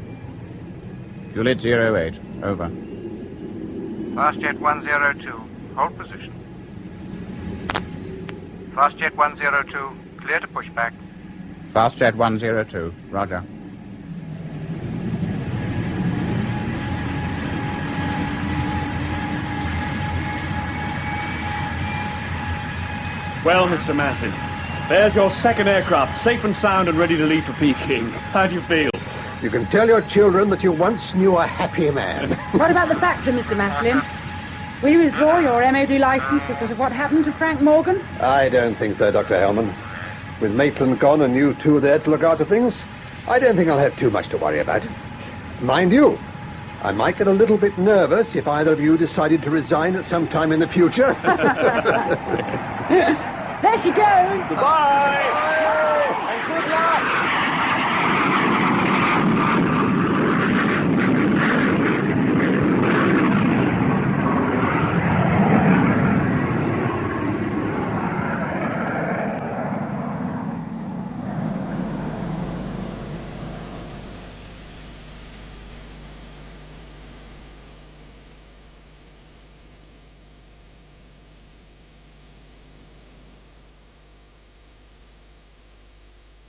Juliet 08. Over. Fastjet 102. Hold position. Fastjet 102. Clear to push back. Fastjet 102. Roger. Well, Mr. Maslin, there's your second aircraft, safe and sound and ready to leave for Peking. How do you feel? You can tell your children that you once knew a happy man. What about the factory, Mr. Maslin? Will you withdraw your MOD license because of what happened to Frank Morgan? I don't think so, Dr. Hellman. With Maitland gone and you two there to look after things, I don't think I'll have too much to worry about. Mind you, I might get a little bit nervous if either of you decided to resign at some time in the future. There she goes! Goodbye! And good luck!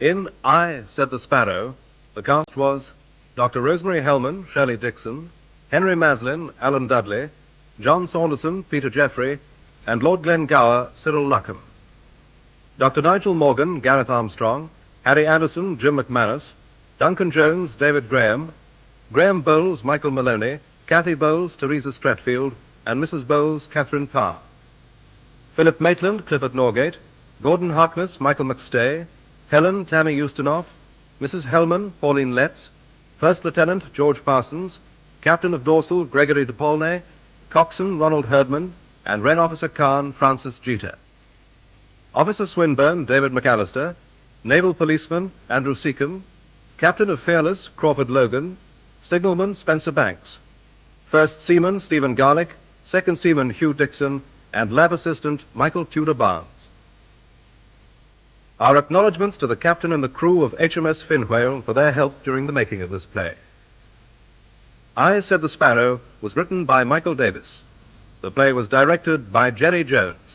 In I, Said the Sparrow, the cast was Dr. Rosemary Hellman, Shirley Dixon, Henry Maslin, Alan Dudley, John Saunderson, Peter Jeffrey, and Lord Glengower, Cyril Luckham. Dr. Nigel Morgan, Gareth Armstrong, Harry Anderson, Jim McManus, Duncan Jones, David Graham, Graham Bowles, Michael Maloney, Kathy Bowles, Teresa Stratfield, and Mrs. Bowles, Catherine Parr. Philip Maitland, Clifford Norgate, Gordon Harkness, Michael McStay, Helen, Tammy Ustinov, Mrs. Hellman, Pauline Letts, First Lieutenant George Parsons, Captain of Dorsal Gregory de Paulnay, Coxswain Ronald Herdman, and Wren Officer Khan Francis Jeter. Officer Swinburne David McAllister, Naval Policeman Andrew Seacombe, Captain of Fearless Crawford Logan, Signalman Spencer Banks, First Seaman Stephen Garlick, Second Seaman Hugh Dixon, and Lab Assistant Michael Tudor Barnes. Our acknowledgements to the captain and the crew of HMS Finwhale for their help during the making of this play. I, Said the Sparrow was written by Michael Davies. The play was directed by Jerry Jones.